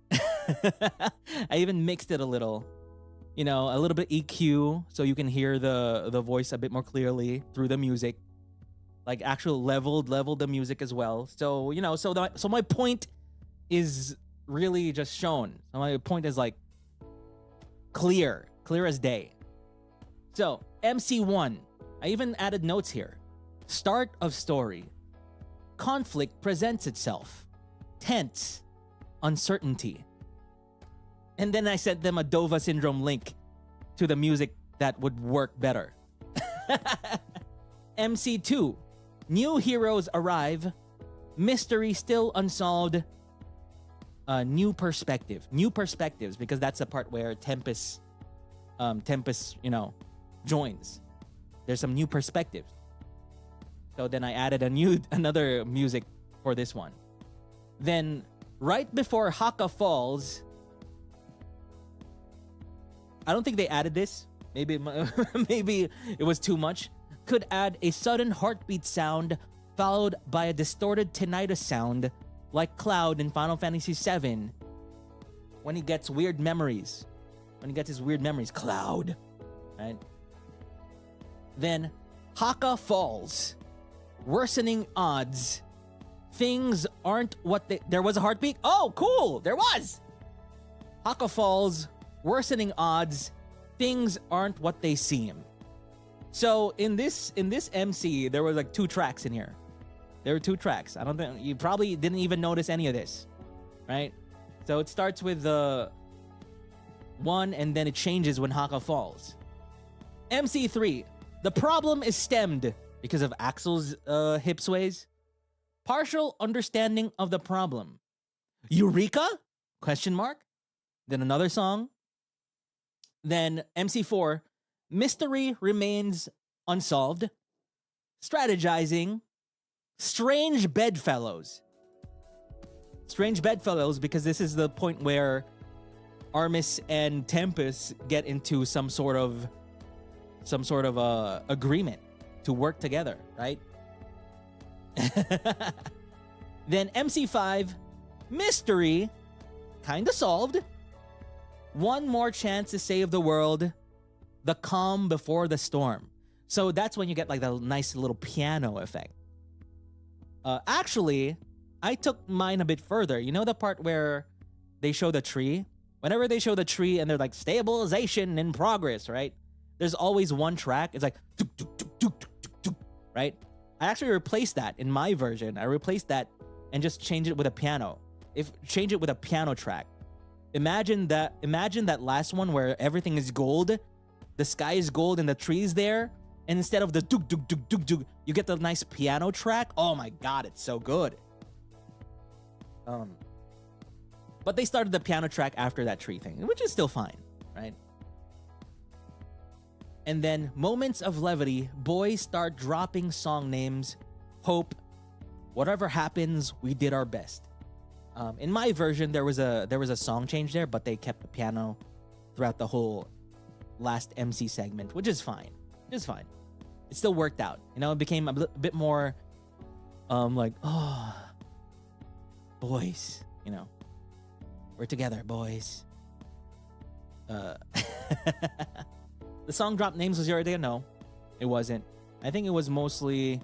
I even mixed it a little, you know, a little bit EQ so you can hear the voice a bit more clearly through the music. Like actual leveled the music as well. So, you know, so my point is really just shown. So my point is like clear as day. So MC1, I even added notes here. Start of story. Conflict presents itself. Tense. Uncertainty. And then I sent them a Dova Syndrome link to the music that would work better. MC2. New heroes arrive. Mystery still unsolved. New perspective. New perspectives, because that's the part where Tempest, you know, joins. There's some new perspectives. So then I added another music for this one. Then right before Haka falls, I don't think they added this. Maybe it was too much. Could add a sudden heartbeat sound followed by a distorted tinnitus sound like Cloud in Final Fantasy VII when he gets weird memories. When he gets his weird memories, Cloud. Right? Then Haka falls. Worsening odds. Things aren't what they... There was a heartbeat? Oh, cool! There was! Haka falls. Worsening odds. Things aren't what they seem. So in this MC, there were like 2 tracks in here. There were 2 tracks. I don't think... You probably didn't even notice any of this. Right? So it starts with the 1 and then it changes when Haka falls. MC3. The problem is stemmed. because of Axel's hip sways. Partial understanding of the problem. Eureka? Question mark. Then another song. Then MC4, mystery remains unsolved. Strategizing. Strange bedfellows. Strange bedfellows, because this is the point where Armis and Tempest get into some sort of agreement to work together, right? Then MC5, mystery, kinda solved. One more chance to save the world. The calm before the storm. So that's when you get like the nice little piano effect. Actually, I took mine a bit further. You know the part where they show the tree? Whenever they show the tree and they're like, stabilization in progress, right? There's always one track. It's like, tuk, tuk, tuk, tuk, tuk, tuk, tuk, right? I actually replaced that in my version. I replaced that and just changed it with a piano. Change it with a piano track. Imagine that last one where everything is gold. The sky is gold and the tree's there. And instead of the duk duk duk duk duk, you get the nice piano track. Oh my god, it's so good. But they started the piano track after that tree thing, which is still fine, right? And then moments of levity, boys start dropping song names. Hope, whatever happens, we did our best. In my version, there was a song change there, but they kept the piano throughout the whole last MC segment, which is fine. It's fine. It still worked out. You know, it became a bit more like, oh, boys, you know, we're together, boys. The song drop names was your idea? No, it wasn't. I think it was mostly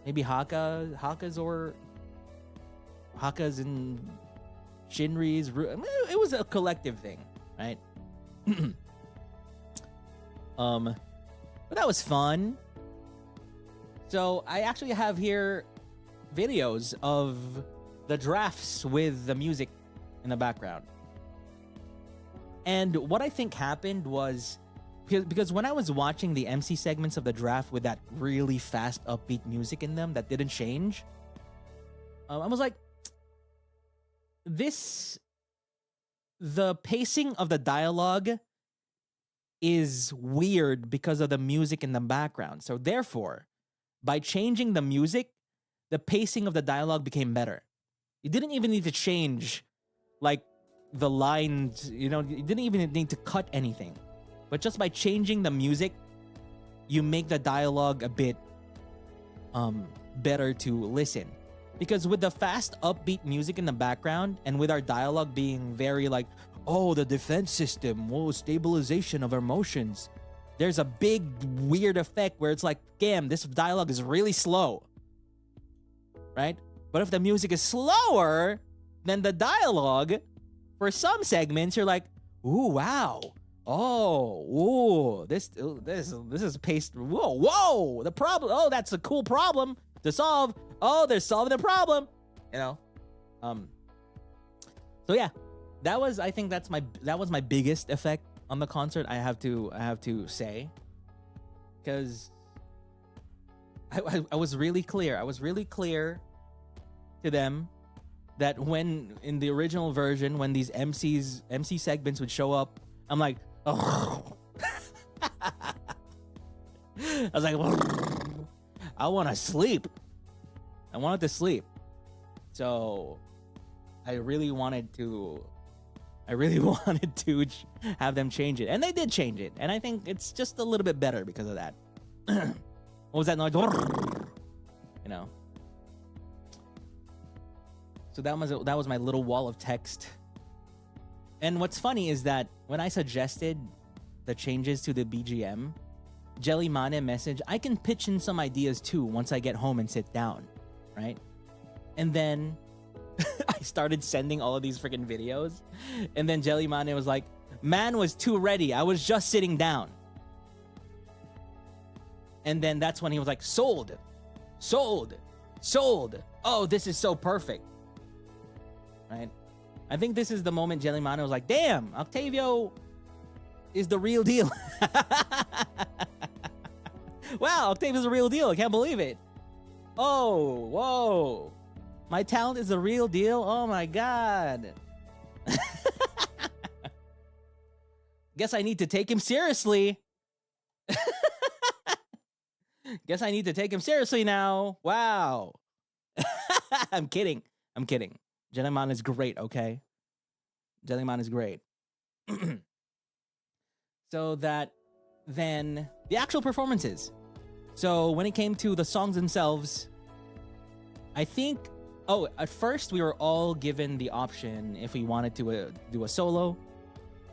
maybe Haka's and Shinri's. It was a collective thing, right? But that was fun. So I actually have here videos of the drafts with the music in the background. And what I think happened was, because when I was watching the MC segments of the draft with that really fast upbeat music in them that didn't change, I was like, the pacing of the dialogue is weird because of the music in the background. So therefore, by changing the music, the pacing of the dialogue became better. You didn't even need to change like the lines, you know, you didn't even need to cut anything. But just by changing the music, you make the dialogue a bit better to listen. Because with the fast upbeat music in the background and with our dialogue being very like, oh, the defense system, whoa, stabilization of emotions, there's a big weird effect where it's like, damn, this dialogue is really slow, right? But if the music is slower than the dialogue, for some segments, you're like, ooh, wow. Oh, ooh, this is paced. Whoa, the problem. Oh, that's a cool problem to solve. Oh, they're solving the problem. You know, so yeah, I think that was my biggest effect on the concert. I have to say, because I was really clear. I was really clear to them that when in the original version, when these MC segments would show up, I'm like, oh. I was like, I want to sleep. I wanted to sleep. So I really wanted to have them change it. And they did change it. And I think it's just a little bit better because of that. What was that noise? You know. So that was my little wall of text. And what's funny is that when I suggested the changes to the BGM, Jelly Mane messaged, I can pitch in some ideas too once I get home and sit down, right? And then I started sending all of these freaking videos. And then Jelly Mane was like, man was too ready. I was just sitting down. And then that's when he was like, sold. Oh, this is so perfect. Right? I think this is the moment Jelly Mane was like, damn, Octavio is the real deal. Wow, Octavio's a real deal. I can't believe it. Oh, whoa. My talent is a real deal? Oh my god. Guess I need to take him seriously. Guess I need to take him seriously now. Wow. I'm kidding. I'm kidding. Jellyman is great, okay? Jellyman is great. So that then the actual performances. So when it came to the songs themselves, I think, at first we were all given the option if we wanted to do a solo,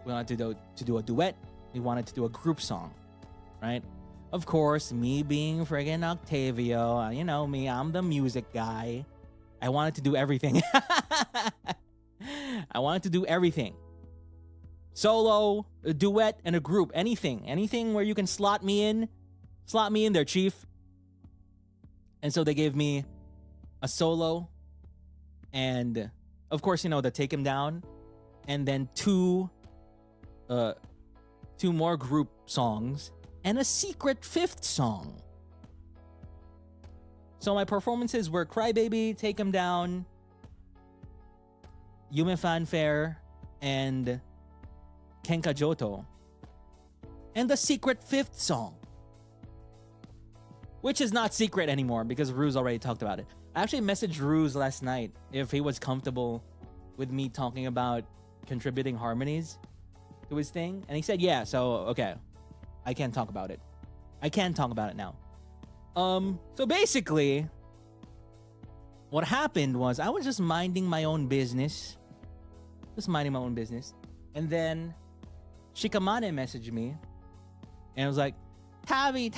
we wanted to do a duet, we wanted to do a group song, right? Of course, me being friggin' Octavio, you know me, I'm the music guy. I wanted to do everything. I wanted to do everything. Solo, a duet, and a group. Anything where you can slot me in there, chief. And so they gave me a solo, and of course, you know, the Take Him Down, and then two more group songs, and a secret fifth song. So my performances were Crybaby, Take Him Down, Yume Fanfare, and Kenka Joto. And the secret fifth song, which is not secret anymore because Ruse already talked about it. I actually messaged Ruse last night if he was comfortable with me talking about contributing harmonies to his thing. And he said, yeah, so, okay. I can't talk about it. I can talk about it now. So basically, what happened was I was just minding my own business. And then Shikamane messaged me and was like, Tavi,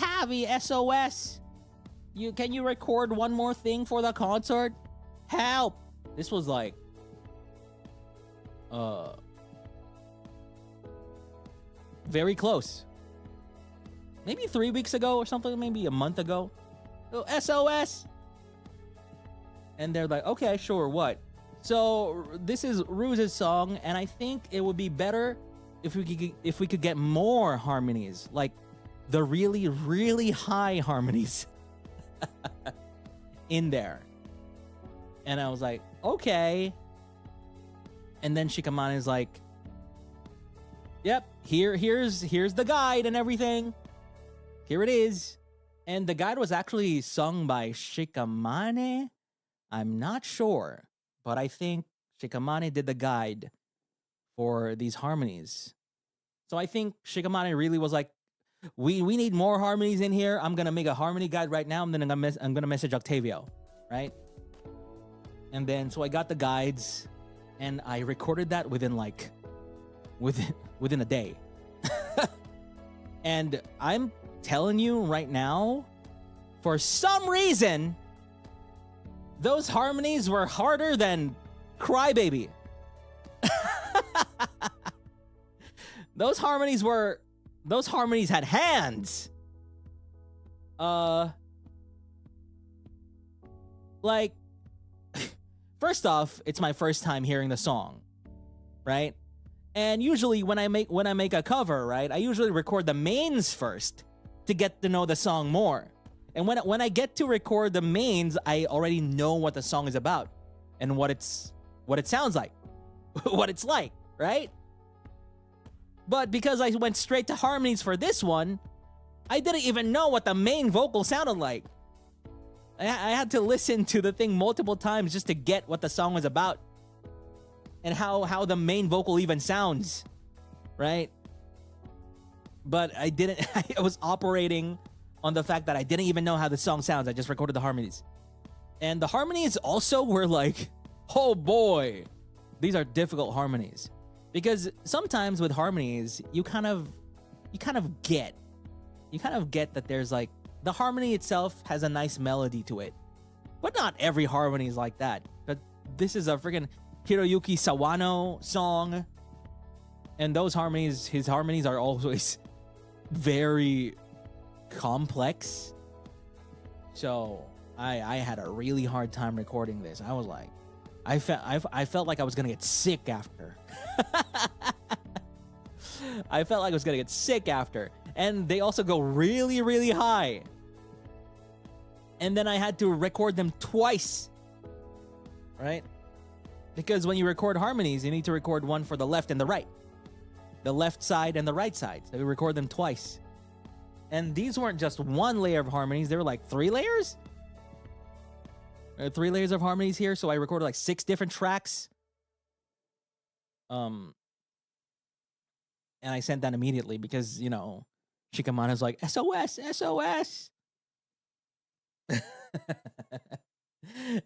SOS. Can you record one more thing for the concert? Help! This was like very close. Maybe 3 weeks ago or something, maybe a month ago. So, SOS! And they're like, okay, sure, what? So this is Ruse's song, and I think it would be better if we could get more harmonies, like the really, really high harmonies in there. And I was like, okay. And then Shikamane is like, yep, here's the guide and everything. Here it is. And the guide was actually sung by Shikamane. I'm not sure, but I think Shikamane did the guide for these harmonies. So I think Shikamane really was like, we need more harmonies in here. I'm gonna make a harmony guide right now, and then I'm gonna message Octavio, right? And then so I got the guides, and I recorded that within a day. And I'm telling you right now, for some reason, those harmonies were harder than Crybaby. Those harmonies had hands. Like, first off, it's my first time hearing the song, right? And usually when I make a cover, right, I usually record the mains first to get to know the song more. And when I get to record the mains, I already know what the song is about and what it sounds like, what it's like, right? But because I went straight to harmonies for this one, I didn't even know what the main vocal sounded like. I had to listen to the thing multiple times just to get what the song was about and how the main vocal even sounds, right? But I was operating on the fact that I didn't even know how the song sounds. I just recorded the harmonies. And the harmonies also were like, oh boy, these are difficult harmonies. Because sometimes with harmonies, you kind of get that there's like, the harmony itself has a nice melody to it. But not every harmony is like that. But this is a freaking Hiroyuki Sawano song. And those harmonies, his harmonies are always very complex. So I had a really hard time recording this. I was like, I felt like I was gonna get sick after. I felt like I was gonna get sick after. And they also go really, really high. And then I had to record them twice, right? Because when you record harmonies, you need to record one for the left and the right. The left side and the right side. So we record them twice. And these weren't just one layer of harmonies. They were like 3 layers. There are 3 layers of harmonies here. So I recorded like 6 different tracks. And I sent that immediately because, you know, Shikamana's like, SOS, SOS.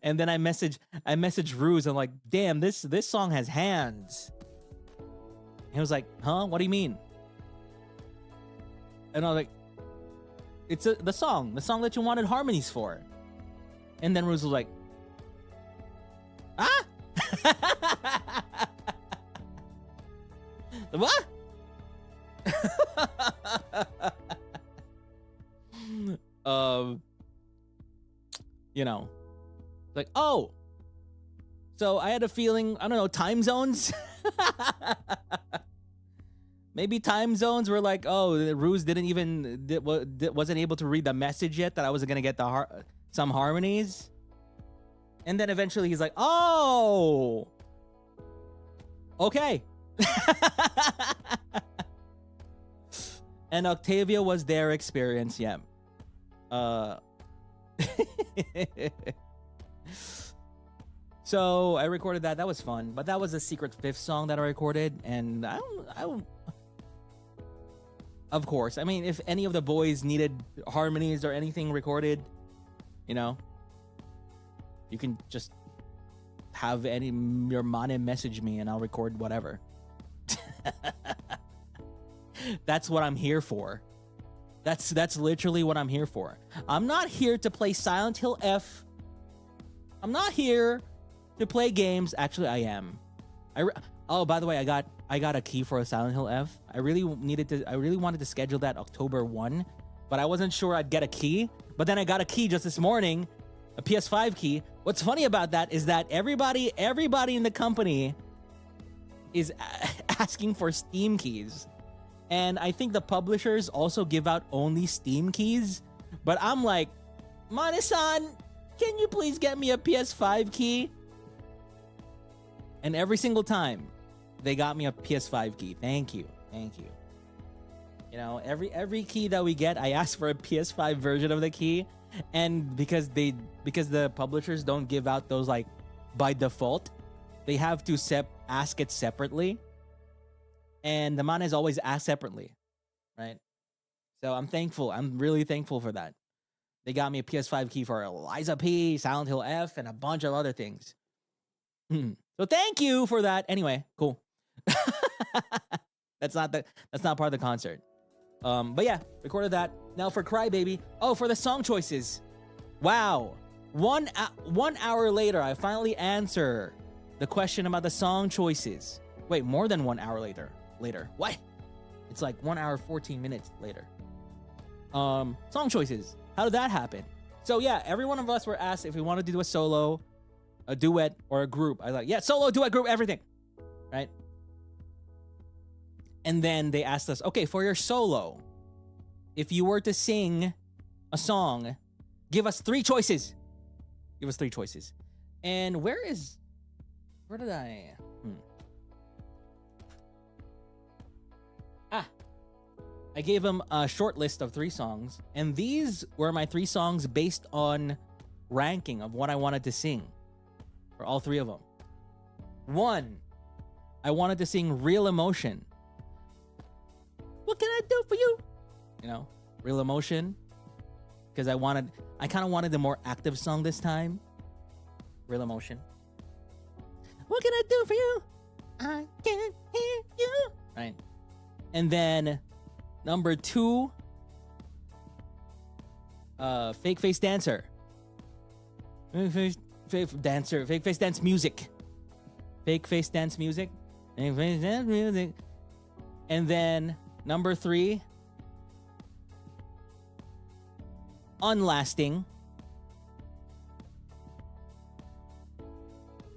And then I messaged Ruse. I'm like, damn, this song has hands. And he was like, huh? What do you mean? And I was like, it's the song that you wanted harmonies for. And then Ruse was like, ah? What? You know, like, oh, so I had a feeling, I don't know, time zones. Maybe time zones were like, oh, Ruse wasn't able to read the message yet that I wasn't gonna get some harmonies. And then eventually he's like, oh, okay. And Octavio was their experience, yeah. So I recorded that. That was fun, but that was a secret 5th song that I recorded, and I don't. Of course, I mean, if any of the boys needed harmonies or anything recorded, you know, you can just have your mane message me, and I'll record whatever. That's what I'm here for. That's literally what I'm here for. I'm not here to play Silent Hill F. I'm not here to play games. Actually, I am. Oh, by the way, I got a key for a Silent Hill F. I really wanted to schedule that October 1, but I wasn't sure I'd get a key. But then I got a key just this morning, a PS5 key. What's funny about that is that everybody in the company is asking for Steam keys. And I think the publishers also give out only Steam keys. But I'm like, Mane-san, can you please get me a PS5 key? And every single time, they got me a PS5 key. Thank you. Thank you. You know, every key that we get, I ask for a PS5 version of the key. And because the publishers don't give out those like by default, they have to ask it separately. And the mana is always asked separately, right? So I'm thankful. I'm really thankful for that. They got me a PS5 key for Eliza P, Silent Hill F, and a bunch of other things. So thank you for that. Anyway, cool. That's not part of the concert. But yeah, recorded that. Now for Crybaby. Oh, for the song choices. Wow. 1 hour later, I finally answer the question about the song choices. Wait, more than 1 hour later. What? It's like 1 hour, 14 minutes later. Song choices. How did that happen? So yeah, every one of us were asked if we wanted to do a solo, a duet, or a group. I was like, yeah, solo, duet, group, everything. Right? And then they asked us, okay, for your solo, if you were to sing a song, give us 3 choices. Give us 3 choices. And where did I... I gave him a short list of 3 songs, and these were my 3 songs based on ranking of what I wanted to sing for all 3 of them. 1, I wanted to sing Real Emotion. What can I do for you? You know, Real Emotion. Because I kind of wanted the more active song this time. Real Emotion. What can I do for you? I can hear you. Right. And then number 2, Fake Face Dancer. Fake Face Dance Music. Fake Face Dance Music. Fake Face Dance Music. And then number 3, Unlasting.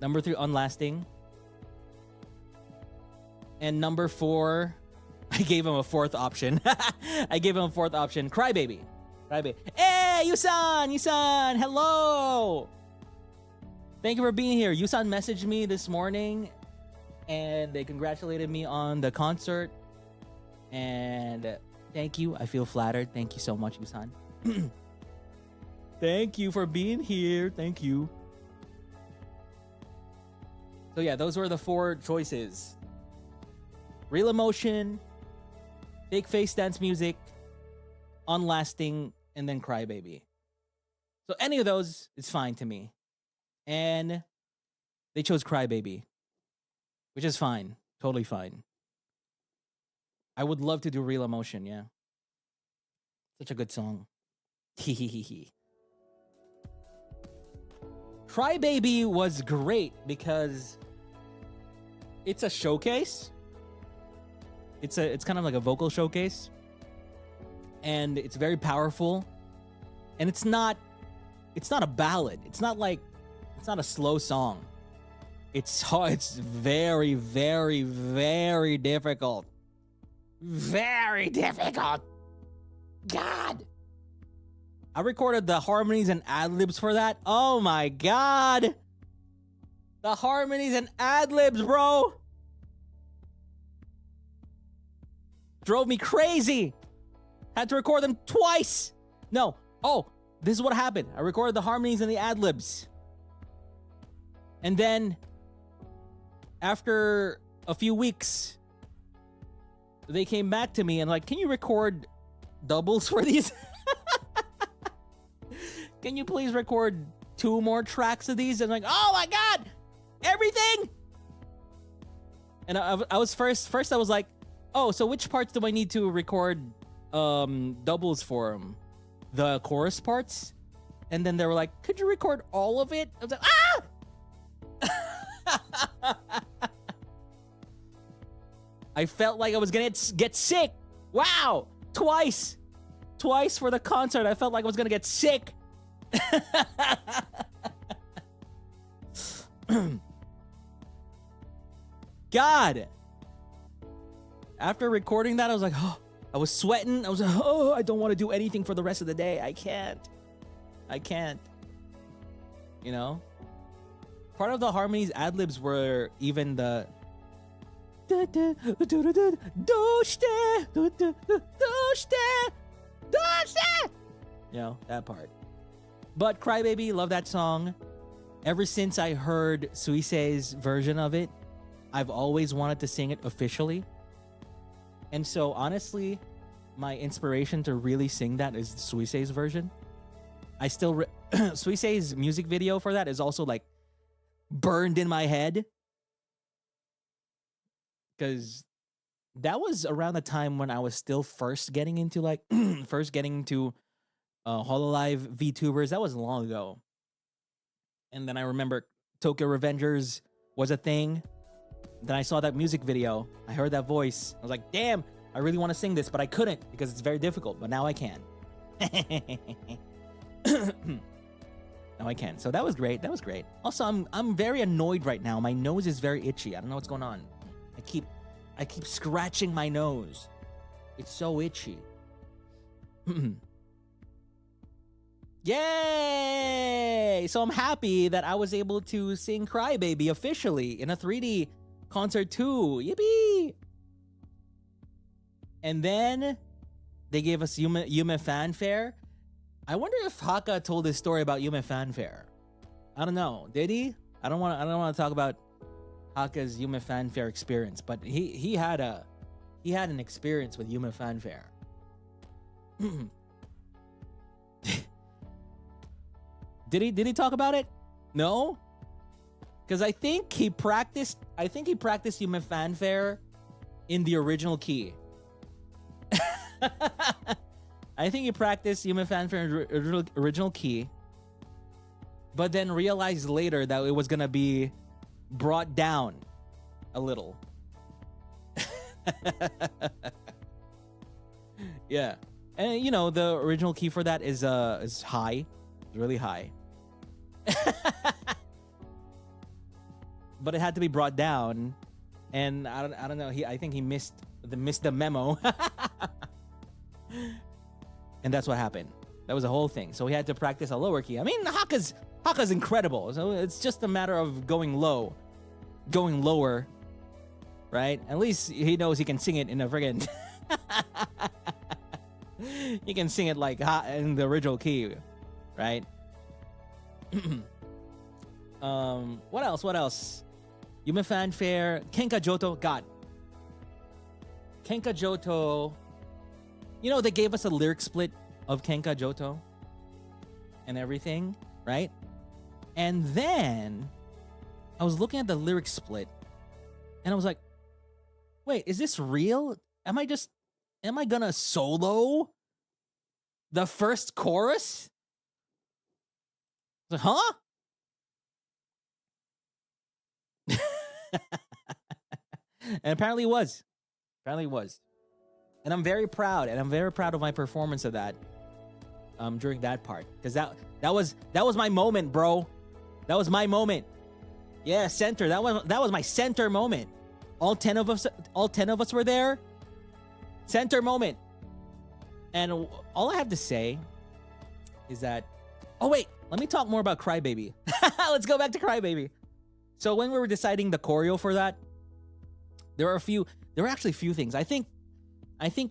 Number 3, Unlasting. And number 4, I gave him a fourth option. I gave him a fourth option. Crybaby. Crybaby. Hey, Yusan, hello. Thank you for being here. Yusan messaged me this morning and they congratulated me on the concert. And thank you. I feel flattered. Thank you so much, Yusan. Thank you for being here. Thank you. So yeah, those were the 4 choices. Real emotion, fake face dance music, unlasting, and then Crybaby. So any of those is fine to me. And they chose Crybaby, which is fine. Totally fine. I would love to do Real Emotion, yeah. Such a good song. Crybaby was great because it's a showcase. It's kind of like a vocal showcase. And it's very powerful. And it's not a ballad. It's not a slow song. It's very, very, very difficult. Very difficult. God. I recorded the harmonies and ad-libs for that. Oh my God. The harmonies and ad-libs, bro. Drove me crazy. Had to record them twice. No. Oh, this is what happened. I recorded the harmonies and the ad-libs. And then, after a few weeks, they came back to me and like, can you record doubles for these? Can you please record 2 more tracks of these? And I'm like, oh my God, everything. And I was first I was like, oh, so which parts do I need to record doubles for them? The chorus parts? And then they were like, could you record all of it? I was like, ah! I felt like I was gonna get sick. Wow, twice for the concert. I felt like I was gonna get sick. God. After recording that, I was like, oh, I was sweating. I was like, oh, I don't want to do anything for the rest of the day. I can't. You know? Part of the harmonies ad-libs were even the you know, that part. But Crybaby, love that song. Ever since I heard Suisei's version of it, I've always wanted to sing it officially. And so honestly, my inspiration to really sing that is Suisei's version. I still Suisei's music video for that is also like burned in my head. Because that was around the time when I was still first getting into Hololive VTubers. That was long ago. And then I remember Tokyo Revengers was a thing. Then I saw that music video. I heard that voice. I was like, damn, I really want to sing this, but I couldn't because it's very difficult. But now I can. Now I can. So that was great. Also, I'm very annoyed right now. My nose is very itchy. I don't know what's going on. I keep scratching my nose. It's so itchy. Yay! So I'm happy that I was able to sing Crybaby officially in a 3D concert too. Yippee! And then they gave us Yume Fanfare. I wonder if Haka told this story about Yume Fanfare. I don't know. Did he? I don't want to talk about Haka's Yume Fanfare experience, but he had an experience with Yume Fanfare. Did he talk about it? No? Because I think he practiced Yume Fanfare in the original key. I think he practiced Yume Fanfare in original key, but then realized later that it was gonna be brought down a little. Yeah. And you know, the original key for that is high. It's really high. But it had to be brought down, and I don't know, I think he missed missed the memo. And that's what happened. That was the whole thing. So we had to practice a lower key. I mean, Hakka's incredible. So it's just a matter of going lower, right? At least he knows he can sing it in a friggin' he can sing it like in the original key, right? What else? Yume Fanfare, Kenka Joto, God. Kenka Joto, you know, they gave us a lyric split of Kenka Joto and everything, right? And then I was looking at the lyric split and I was like, wait, is this real? Am I gonna solo the first chorus? I was like, huh? And apparently it was. And I'm very proud of my performance of that during that part, because that was my moment, bro. That was my moment. Yeah, center. That was my center moment. All 10 of us were there. Center moment. And all I have to say is that, oh wait, let me talk more about Crybaby. Let's go back to Crybaby. So when we were deciding the choreo for that, there were actually a few things. I think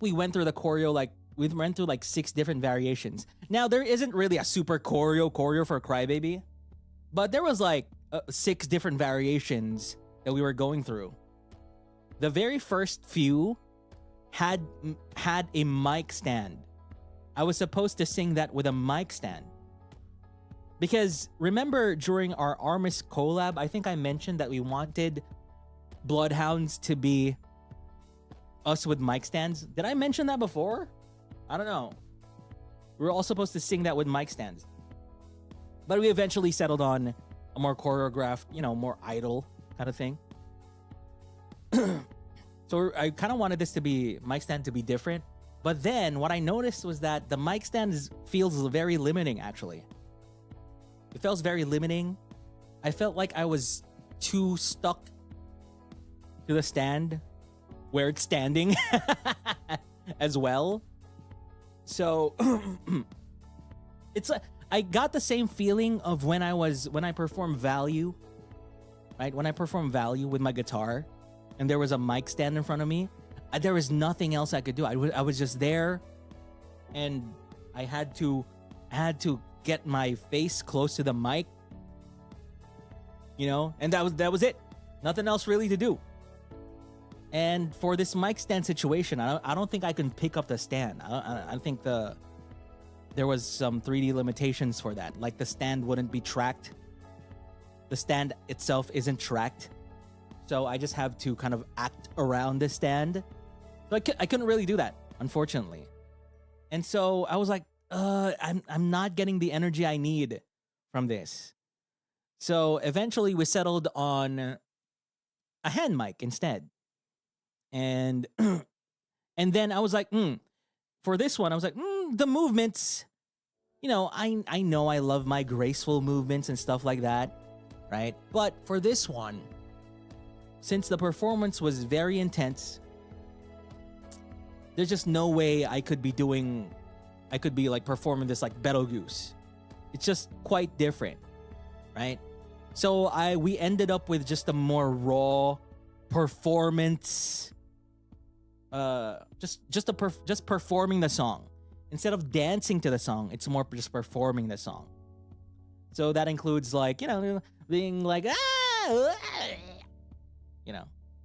we went through the choreo, like we went through like 6 different variations. Now there isn't really a super choreo for Crybaby, but there was like 6 different variations that we were going through. The very first few had a mic stand. I was supposed to sing that with a mic stand. Because remember during our ARMIS collab, I think I mentioned that we wanted Bloodhounds to be us with mic stands. Did I mention that before? I don't know. We were all supposed to sing that with mic stands. But we eventually settled on a more choreographed, more idle kind of thing. So I kind of wanted this to be mic stand to be different. But then what I noticed was that the mic stand feels very limiting, actually. It felt very limiting. I felt like I was too stuck to the stand where it's standing as well. So it's like I got the same feeling of when I performed Value, right? When I performed Value with my guitar and there was a mic stand in front of me, there was nothing else I could do. I was just there, and I had to get my face close to the mic, and that was it. Nothing else really to do. And for this mic stand situation, I don't think I can pick up the stand. I think there was some 3D limitations for that. Like the stand wouldn't be tracked. The stand itself isn't tracked. So I just have to kind of act around the stand. So I couldn't really do that, unfortunately. And so I was like, I'm not getting the energy I need from this. So eventually we settled on a hand mic instead. And and then I was like, for this one, I was like, the movements, I know I love my graceful movements and stuff like that, right? But for this one, since the performance was very intense, there's just no way I could be like performing this like Betelgeuse. It's just quite different, right? So we ended up with just a more raw performance, just performing the song. Instead of dancing to the song, it's more just performing the song. So that includes like, being like,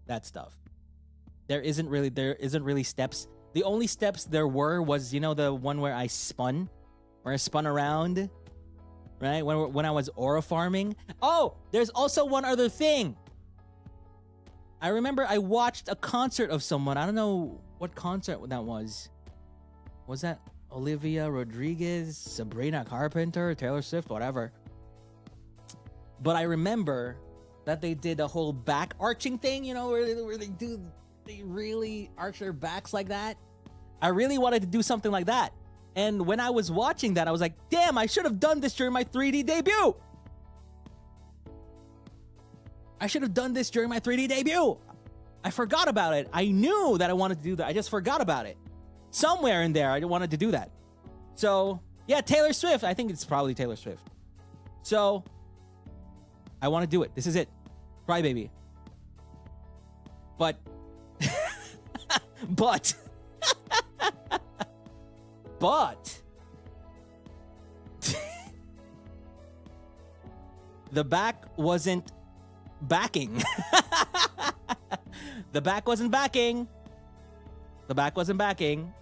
that stuff. There isn't really steps. The only steps there was, the one where I spun around, right? When I was aura farming. Oh, there's also one other thing. I remember I watched a concert of someone. I don't know what concert that was. Was that Olivia Rodriguez, Sabrina Carpenter, Taylor Swift, whatever? But I remember that they did a whole back arching thing, where they really arch their backs like that. I really wanted to do something like that. And when I was watching that, I was like, damn, I should have done this during my 3D debut. I I forgot about it. I knew that I wanted to do that. I just forgot about it. Somewhere in there, I wanted to do that. So, yeah, Taylor Swift. I think it's probably Taylor Swift. So, I want to do it. This is it. Crybaby. But, but, the back wasn't backing. The back wasn't backing. The back wasn't backing.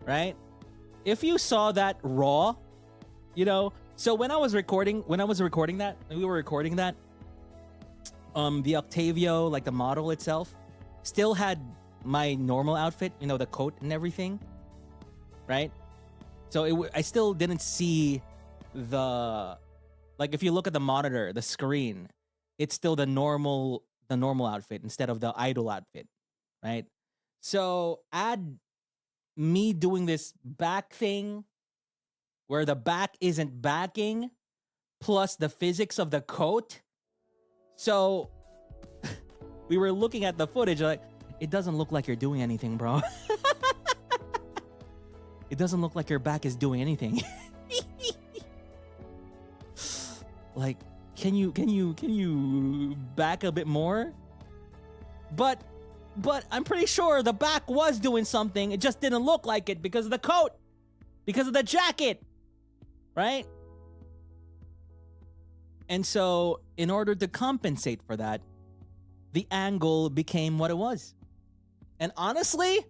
Right? If you saw that raw, you know, so when we were recording that, the Octavio, like the model itself, still had my normal outfit, you know, the coat and everything, right? So I still didn't see the, like, if you look at the monitor, the screen, it's still the normal outfit instead of the idol outfit, right? So add me doing this back thing where the back isn't backing, plus the physics of the coat. So we were looking at the footage like, it doesn't look like you're doing anything, bro. It doesn't look like your back is doing anything. Like, can you back a bit more? But I'm pretty sure the back was doing something. It just didn't look like it because of the coat, because of the jacket, right? And so in order to compensate for that, the angle became what it was. And honestly,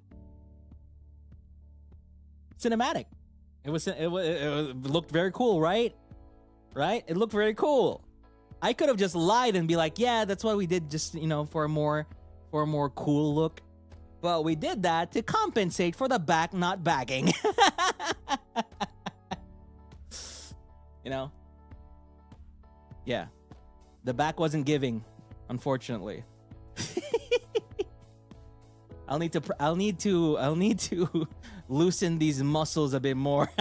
cinematic. It looked very cool, right? Right? It looked very cool. I could have just lied and be like, yeah, that's what we did, just, you know, for a more cool look. But we did that to compensate for the back not backing. You know? Yeah. The back wasn't giving, unfortunately. I'll need to loosen these muscles a bit more.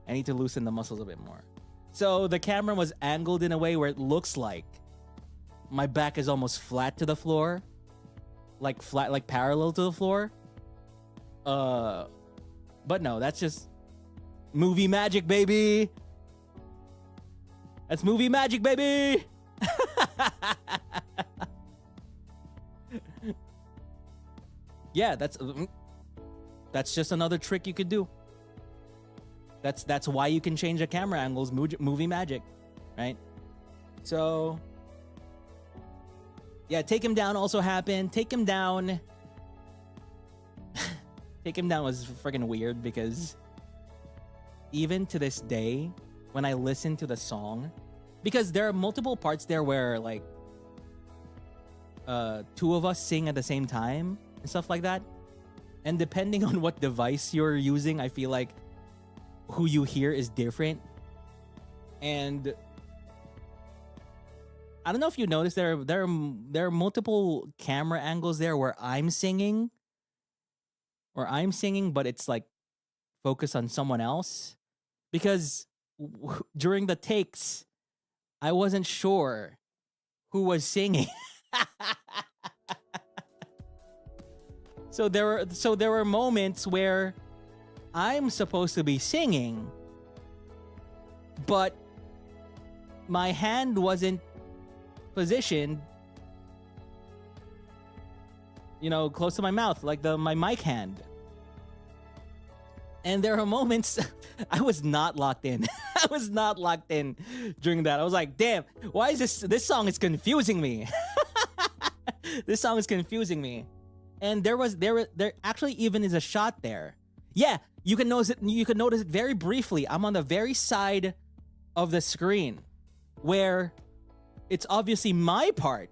I need to loosen the muscles a bit more. So the camera was angled in a way where it looks like my back is almost flat to the floor, like parallel to the floor. But no, that's just movie magic, baby. That's movie magic, baby. Yeah, that's just another trick you could do. That's why you can change the camera angles, movie magic, right? So, yeah, Take Him Down also happened. Take Him Down was freaking weird because even to this day, when I listen to the song, because there are multiple parts there where like two of us sing at the same time and stuff like that. And depending on what device you're using, I feel like who you hear is different. And I don't know if you noticed there are multiple camera angles there where I'm singing, but it's like focused on someone else, because during the takes I wasn't sure who was singing. So there were moments where I'm supposed to be singing, but my hand wasn't positioned, you know, close to my mouth, like my mic hand. And there are moments I was not locked in. I was not locked in during that. I was like, damn, why is this song is confusing me. This song is confusing me. And there actually even is a shot there. Yeah, you can notice it very briefly. I'm on the very side of the screen where it's obviously my part,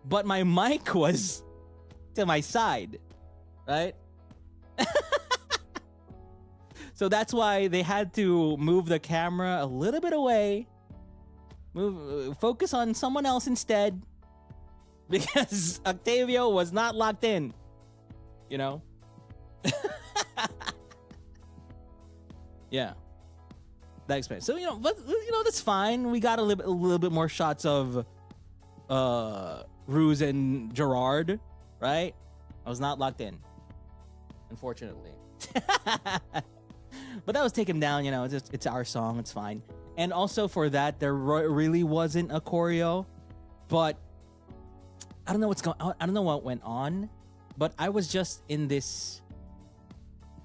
but my mic was to my side, right? So that's why they had to move the camera a little bit away, focus on someone else instead, because Octavio was not locked in, you know? Yeah. That explains. So, but that's fine. We got a little bit more shots of Ruse and Gerard, right? I was not locked in, unfortunately. But that was taken down, you know, it's our song, it's fine. And also for that, there really wasn't a choreo, but I don't know I don't know what went on, but I was just in this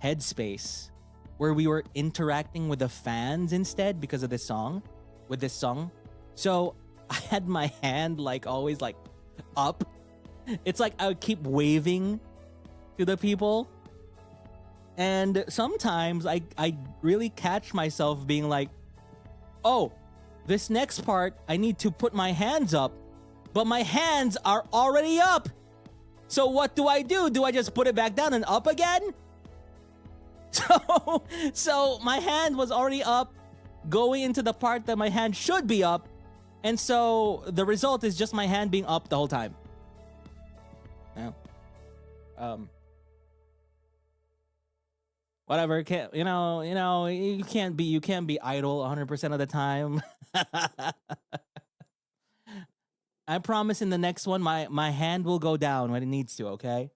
headspace where we were interacting with the fans instead because of this song, So I had my hand like always like up. It's like I would keep waving to the people. And sometimes I really catch myself being like, oh, this next part, I need to put my hands up, but my hands are already up. So what do? Do I just put it back down and up again? So my hand was already up, going into the part that my hand should be up. And so the result is just my hand being up the whole time. Now, whatever, you can't be idle 100% of the time. I promise in the next one, my hand will go down when it needs to, okay?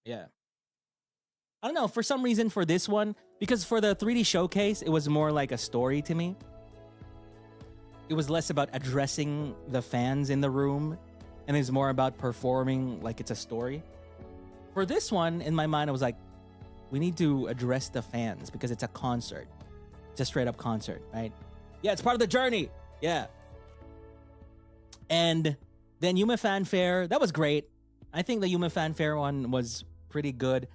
Yeah. I don't know, for some reason for this one, because for the 3D showcase, it was more like a story to me. It was less about addressing the fans in the room, and it's more about performing like it's a story. For this one, in my mind, I was like, we need to address the fans because it's a concert. It's a straight up concert, right? Yeah, it's part of the journey. Yeah. And then Yume Fanfare, that was great. I think the Yume Fanfare one was pretty good.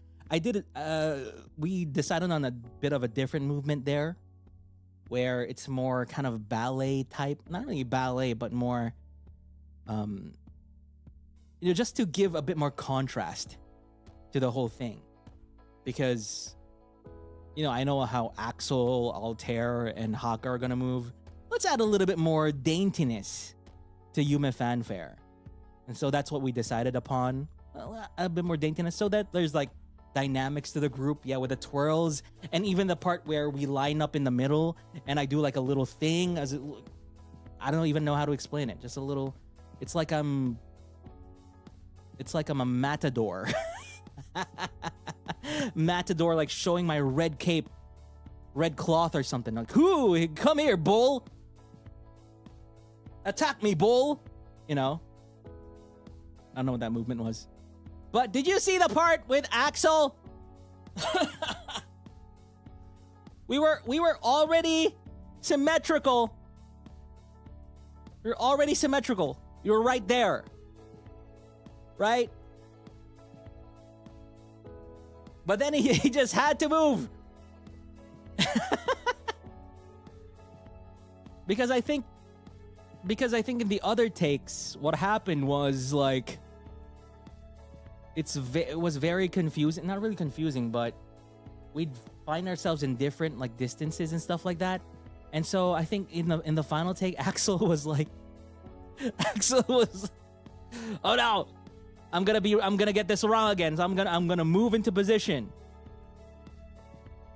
We decided on a bit of a different movement there, where it's more kind of ballet type, not really ballet, but more, just to give a bit more contrast to the whole thing. Because, I know how Axel, Altair, and Haka are gonna move. Let's add a little bit more daintiness to Yume Fanfare. And so that's what we decided upon. A bit more daintiness, so that there's like dynamics to the group, with the twirls, and even the part where we line up in the middle and I do like a little thing I don't even know how to explain it. Just a little, it's like I'm a matador. Matador, like showing my red cape, red cloth or something. Like, ooh, come here, bull. Attack me, bull. I don't know what that movement was. But did you see the part with Axel? We were already symmetrical. We were already symmetrical. You were right there. Right? But then he just had to move. Because I think in the other takes, what happened was like, it was very confusing. Not really confusing, but we'd find ourselves in different like distances and stuff like that. And so I think in the final take, Axel was, oh no, I'm gonna get this wrong again. So I'm gonna move into position,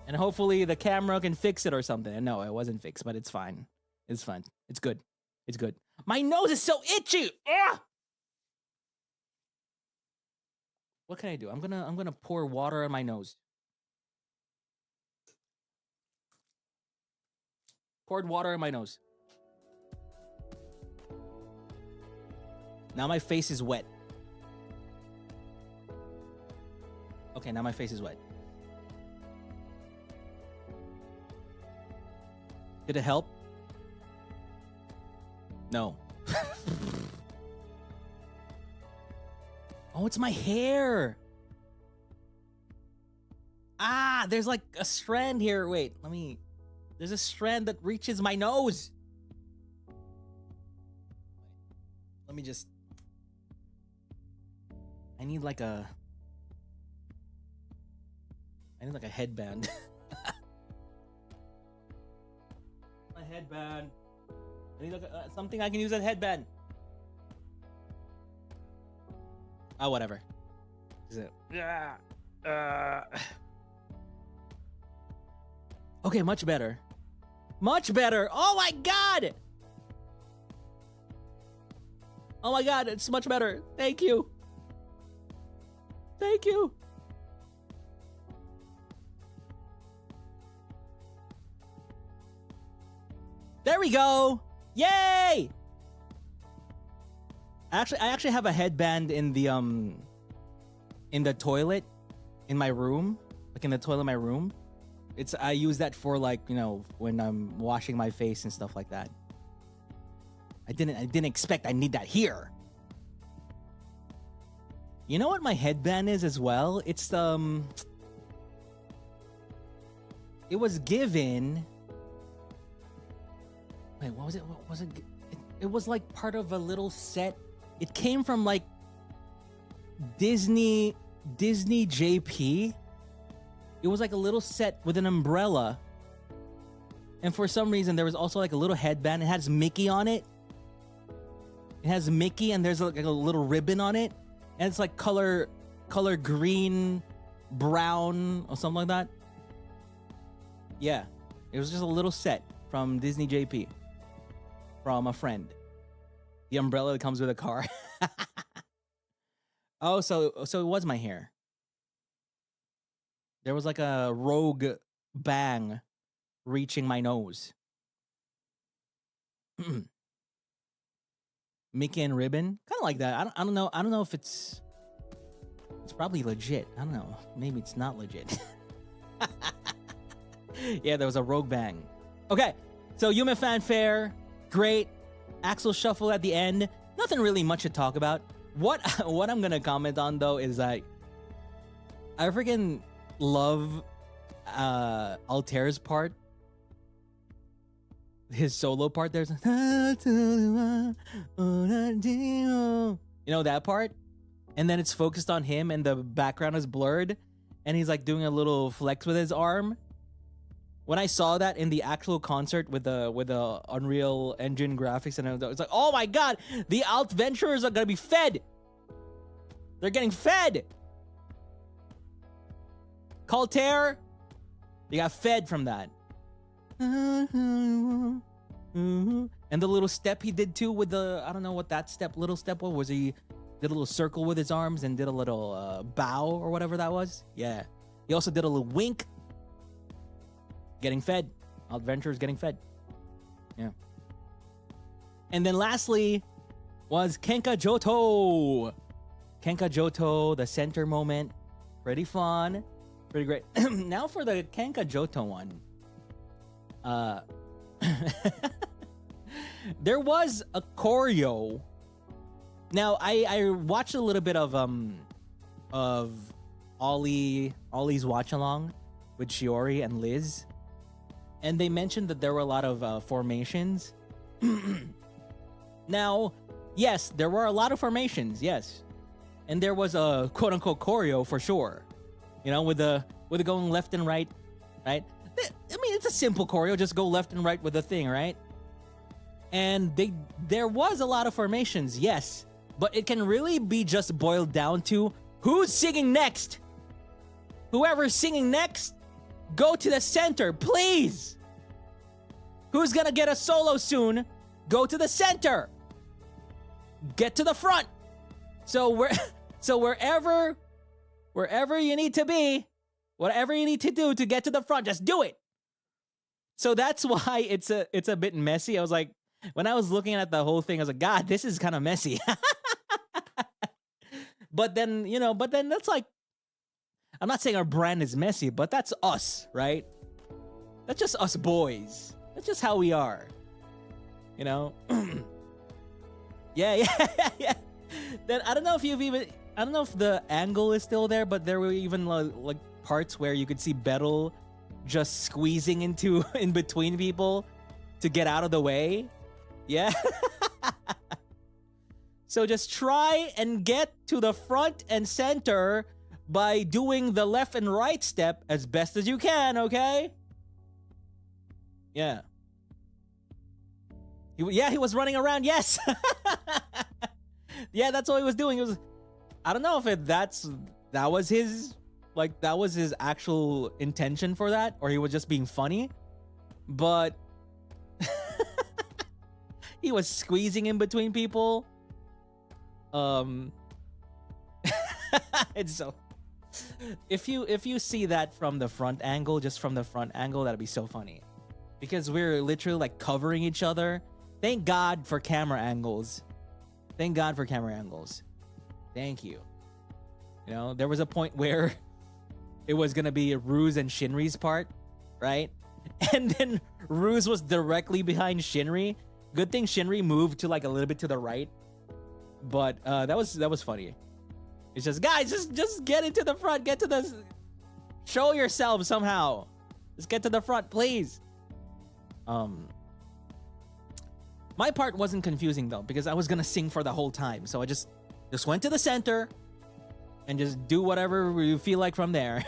and hopefully the camera can fix it or something. And no, it wasn't fixed, but it's fine. It's fine. It's good. It's good. My nose is so itchy. Ugh! What can I do? I'm gonna pour water on my nose. Poured water on my nose. Now my face is wet. Okay, now my face is wet. Did it help? No. Oh, it's my hair. Ah, there's like a strand here. Wait, there's a strand that reaches my nose. Let me just, I need like a headband. My headband. I need like something I can use as a headband. Oh, whatever. Is it? Okay, much better. Much better. Oh my god! Oh my god, it's much better. Thank you. Thank you. There we go. Yay! I actually have a headband in the toilet in my room, like in the toilet in my room. I use that for, like, you know, when I'm washing my face and stuff like that. I didn't expect I need that here. You know what my headband is as well? It's it was given. Wait, what was it? What was it? It was like part of a little set. It came from like Disney JP. It was like a little set with an umbrella. And for some reason, there was also like a little headband. It has Mickey on it. It has Mickey, and there's like a little ribbon on it. And it's like color green, brown, or something like that. Yeah. It was just a little set from Disney JP. From a friend. The umbrella that comes with a car. Oh, so it was my hair. There was like a rogue bang reaching my nose. Mickey and ribbon, kind of like that. I don't know. I don't know if it's probably legit. I don't know. Maybe it's not legit. Yeah, there was a rogue bang. Okay, so human fanfare, great. Axel shuffle at the end. Nothing really much to talk about. What I'm gonna comment on though is that I freaking love Altair's part. His solo part. There's you know that part, and then it's focused on him, and the background is blurred, and he's like doing a little flex with his arm. When I saw that in the actual concert with the Unreal Engine graphics, and it's like, oh my god, the Adventurers are gonna be fed. They're getting fed. Altair, they got fed from that. And the little step he did too with the, I don't know what that little step was. He did a little circle with his arms and did a little bow or whatever that was. Yeah. He also did a little wink. Getting fed. Adventurers getting fed. Yeah. And then lastly was Kenka Johto. Kenka Johto, the center moment. Pretty fun. Pretty great. Now for the Kenka Johto one. There was a choreo. Now I watched a little bit of Ollie's watch along with Shiori and Liz, and they mentioned that there were a lot of formations. Now, yes, there were a lot of formations, yes, and there was a quote unquote choreo for sure. You know, with the going left and right, right? I mean, it's a simple choreo. Just go left and right with the thing, right? And there was a lot of formations, yes. But it can really be just boiled down to who's singing next. Whoever's singing next, go to the center, please. Who's gonna get a solo soon, go to the center. Get to the front. So wherever you need to be, whatever you need to do to get to the front, just do it. So that's why it's a bit messy. I was like, when I was looking at the whole thing, I was like, God, this is kind of messy. But then that's like, I'm not saying our brand is messy, but that's us, right? That's just us boys. That's just how we are. You know? Yeah. Then I don't know if the angle is still there, but there were even like parts where you could see Beryl just squeezing in between people to get out of the way. Yeah. So just try and get to the front and center by doing the left and right step as best as you can, okay? Yeah. He was running around, yes. Yeah, that's all he was doing. I don't know if that was his actual intention for that, or he was just being funny. But he was squeezing in between people. Um, it's so. If you see that from the front angle, just from the front angle, that'd be so funny, because we're literally like covering each other. Thank God for camera angles. Thank God for camera angles. Thank you. You know, there was a point where it was gonna be Ruse and Shinri's part, right? And then Ruse was directly behind Shinri. Good thing Shinri moved to like a little bit to the right. But that was funny. It's just, guys, just get into the front. Get to the... Show yourself somehow. Just get to the front, please. My part wasn't confusing, though, because I was going to sing for the whole time. So I just went to the center and just do whatever you feel like from there.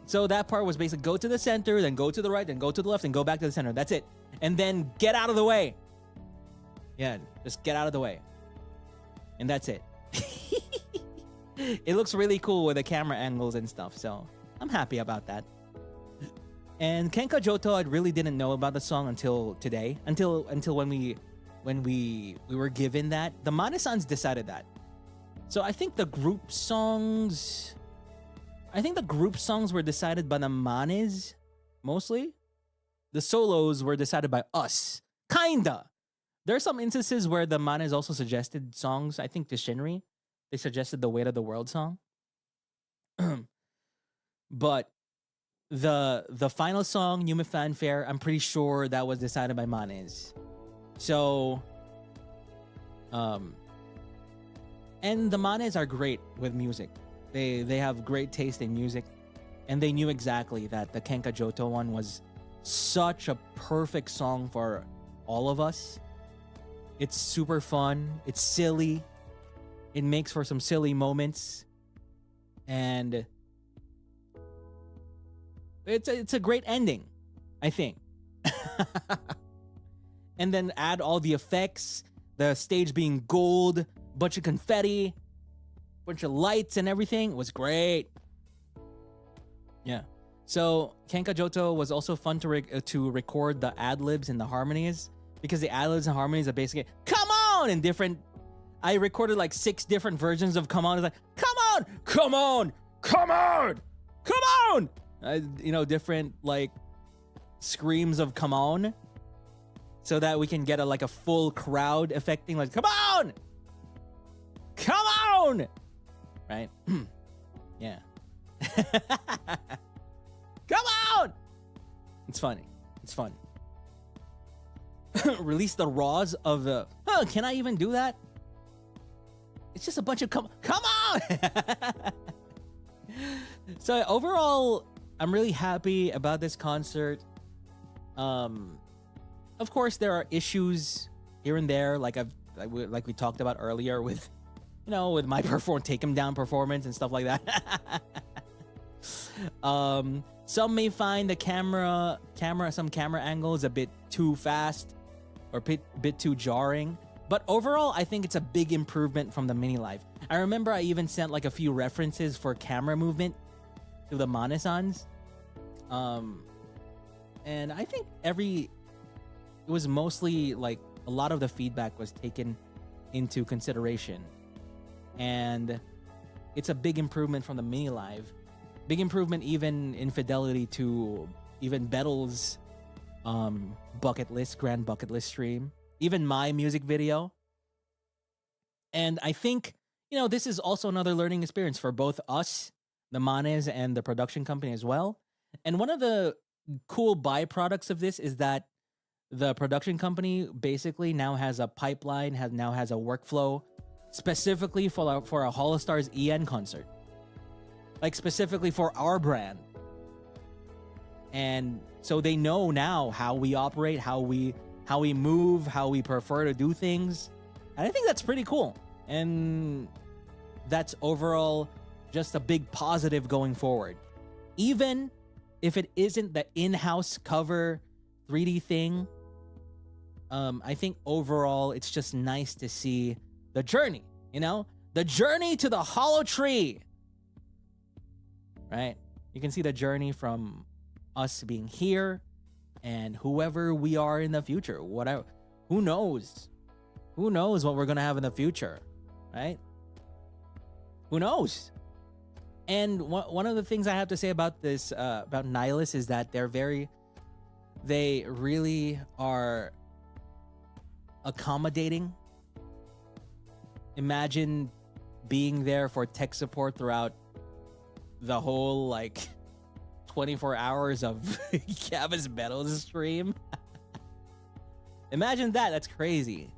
So that part was basically go to the center, then go to the right, then go to the left, and go back to the center. That's it. And then get out of the way. Yeah, just get out of the way. And that's it. It looks really cool with the camera angles and stuff, so I'm happy about that. And Kenka Joto, I really didn't know about the song until today, until when we were given that. The Mane-sans decided that. So I think the group songs were decided by the Manes mostly. The solos were decided by us. Kinda. There are some instances where the Manes also suggested songs. I think to Shinri, they suggested the Weight of the World song. But the final song, Yume Fanfare, I'm pretty sure that was decided by Manes. So, and the Manes are great with music. They have great taste in music, and they knew exactly that the Kenka Joto one was such a perfect song for all of us. It's super fun. It's silly. It makes for some silly moments. And it's a great ending, I think. And then add all the effects, the stage being gold, bunch of confetti, bunch of lights and everything. It was great. Yeah. So Kenka Joto was also fun to record the ad-libs and the harmonies, because the ad-libs and harmonies are basically "come on" in different. I recorded like 6 different versions of "come on." It's like "come on, come on, come on, come on." Different like screams of "come on," so that we can get a full crowd affecting, like "come on, come on," right? Yeah. Come on! It's funny. It's fun. Release the raws of the... can I even do that? It's just a bunch of come on! So overall, I'm really happy about this concert. Of course, there are issues here and there, like we talked about earlier with, with my Take 'Em Down performance and stuff like that. Some may find the some camera angles a bit too fast or bit too jarring, but overall I think it's a big improvement from the Mini Live. I remember I even sent a few references for camera movement to the Mane-sans, and I think it was mostly a lot of the feedback was taken into consideration, and it's a big improvement from the Mini Live. Big improvement even in fidelity to even Bettel's grand bucket list stream, even my music video. And I think, this is also another learning experience for both us, the Manes, and the production company as well. And one of the cool byproducts of this is that the production company basically now has a pipeline, has a workflow specifically for a HOLOSTARS-EN concert. Specifically for our brand. And so they know now how we operate, how we move, how we prefer to do things. And I think that's pretty cool. And that's overall just a big positive going forward. Even if it isn't the in-house cover 3D thing, I think overall it's just nice to see the journey, the journey to the hollow tree. Right? You can see the journey from us being here and whoever we are in the future. Whatever. Who knows? who knows what we're gonna have in the future, right? Who knows? And one of the things I have to say about this, about nihilists, is that they really are accommodating. Imagine being there for tech support throughout the whole, like, 24 hours of Gavin Meadows' stream. Imagine that. That's crazy.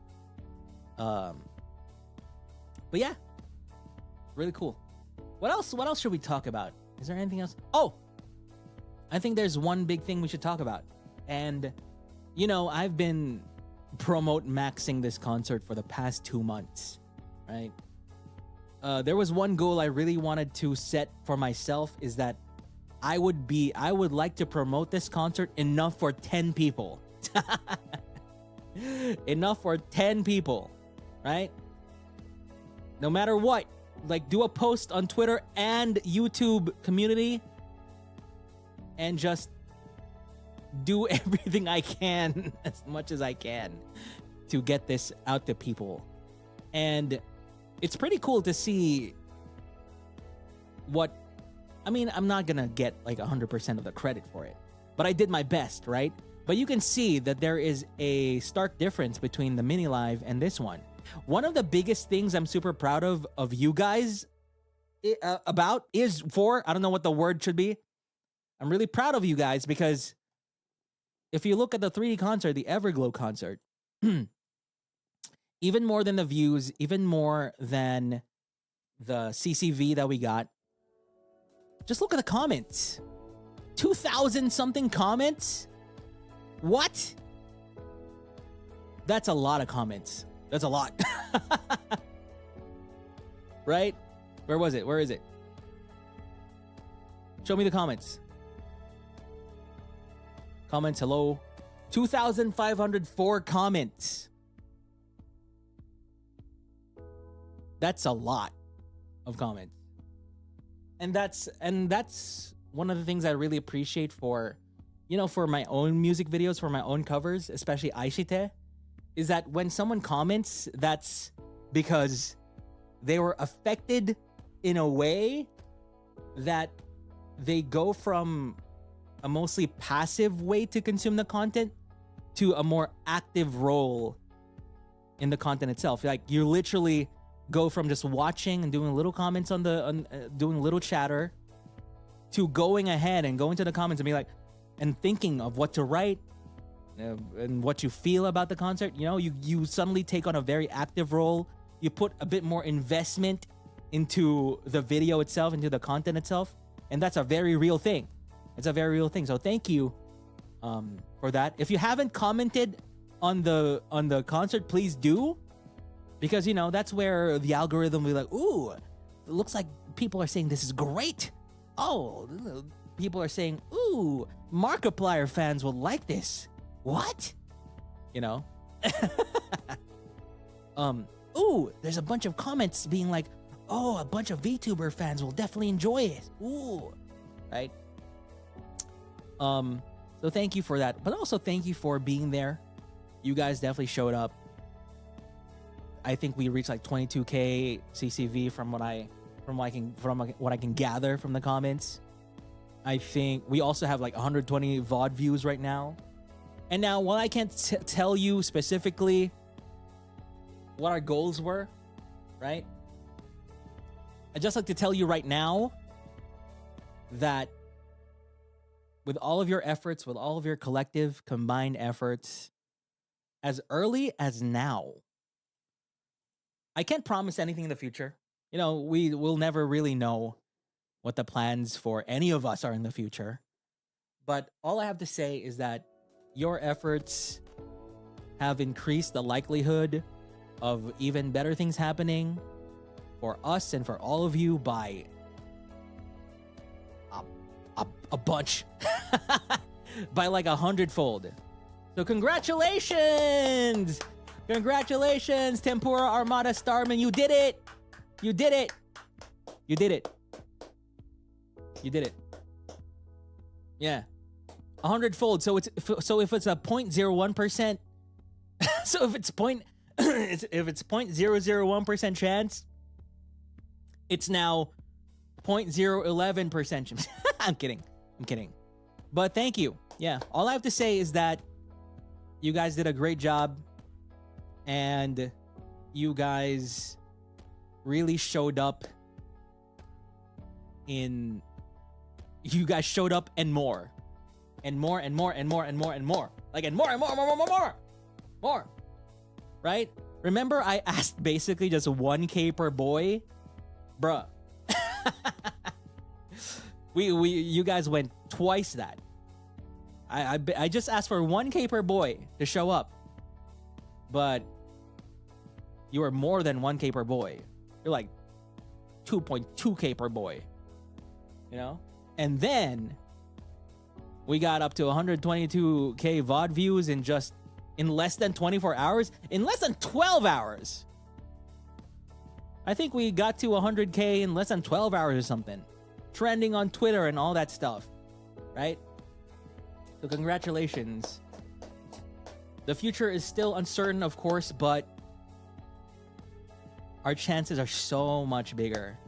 But yeah, really cool. What else should we talk about? Is there anything else? Oh, I think there's one big thing we should talk about. And, you know, I've been maxing this concert for the past 2 months, right? There was one goal I really wanted to set for myself, is that I would like to promote this concert enough for 10 people. Enough for 10 people, right? No matter what. Like, do a post on Twitter and YouTube community and just do everything I can, as much as I can, to get this out to people. And it's pretty cool to see I'm not gonna get like 100% of the credit for it, but I did my best, right? But you can see that there is a stark difference between the mini live and this one. One of the biggest things I'm super proud of you guys I don't know what the word should be. I'm really proud of you guys, because if you look at the 3D concert, the Everglow concert, even more than the views, even more than the CCV that we got, just look at the comments. 2,000 something comments? What? That's a lot of comments. That's a lot. Right? Where was it? Where is it? Show me the comments. Comments, hello. 2,504 comments. That's a lot of comments. And that's one of the things I really appreciate for my own music videos, for my own covers, especially Aishite, is that when someone comments, that's because they were affected in a way that they go from a mostly passive way to consume the content to a more active role in the content itself. Like, you literally go from just watching and doing little comments doing little chatter, to going ahead and going to the comments and be like, and thinking of what to write and what you feel about the concert. You know, you suddenly take on a very active role. You put a bit more investment into the video itself, into the content itself, and that's a very real thing. It's a very real thing. So thank you for that. If you haven't commented on the concert, please do, because that's where the algorithm will be like, ooh, it looks like people are saying this is great. Oh, people are saying, ooh, Markiplier fans will like this. What? Ooh, there's a bunch of comments being like, oh, a bunch of VTuber fans will definitely enjoy it. Ooh, right? So thank you for that, but also thank you for being there. You guys definitely showed up. I think we reached like 22K CCV from what I can gather from the comments. I think we also have like 120 VOD views right now. And now, while I can't tell you specifically what our goals were, right? I'd just like to tell you right now that with all of your efforts, with all of your collective combined efforts, as early as now, I can't promise anything in the future. We will never really know what the plans for any of us are in the future. But all I have to say is that your efforts have increased the likelihood of even better things happening for us and for all of you by a bunch. By like 100-fold. So congratulations! Congratulations, Tempura Armada Starman. You did it! You did it! You did it. You did it. Yeah. 100-fold. So if it's a 0.01%, so if it's if it's 0.001% chance, it's now 0.011% chance. I'm kidding. But thank you. Yeah, all I have to say is that you guys did a great job, and you guys really showed up and more. And more. Like, and more. Right? Remember I asked basically just 1K per boy? Bruh. You guys went twice that. I just asked for 1K per boy to show up. But you were more than 1K per boy. You're like 2.2K per boy. You know? And then we got up to 122K VOD views in less than 24 hours. In less than 12 hours. I think we got to 100K in less than 12 hours or something. Trending on Twitter and all that stuff. Right? So congratulations. The future is still uncertain, of course, but our chances are so much bigger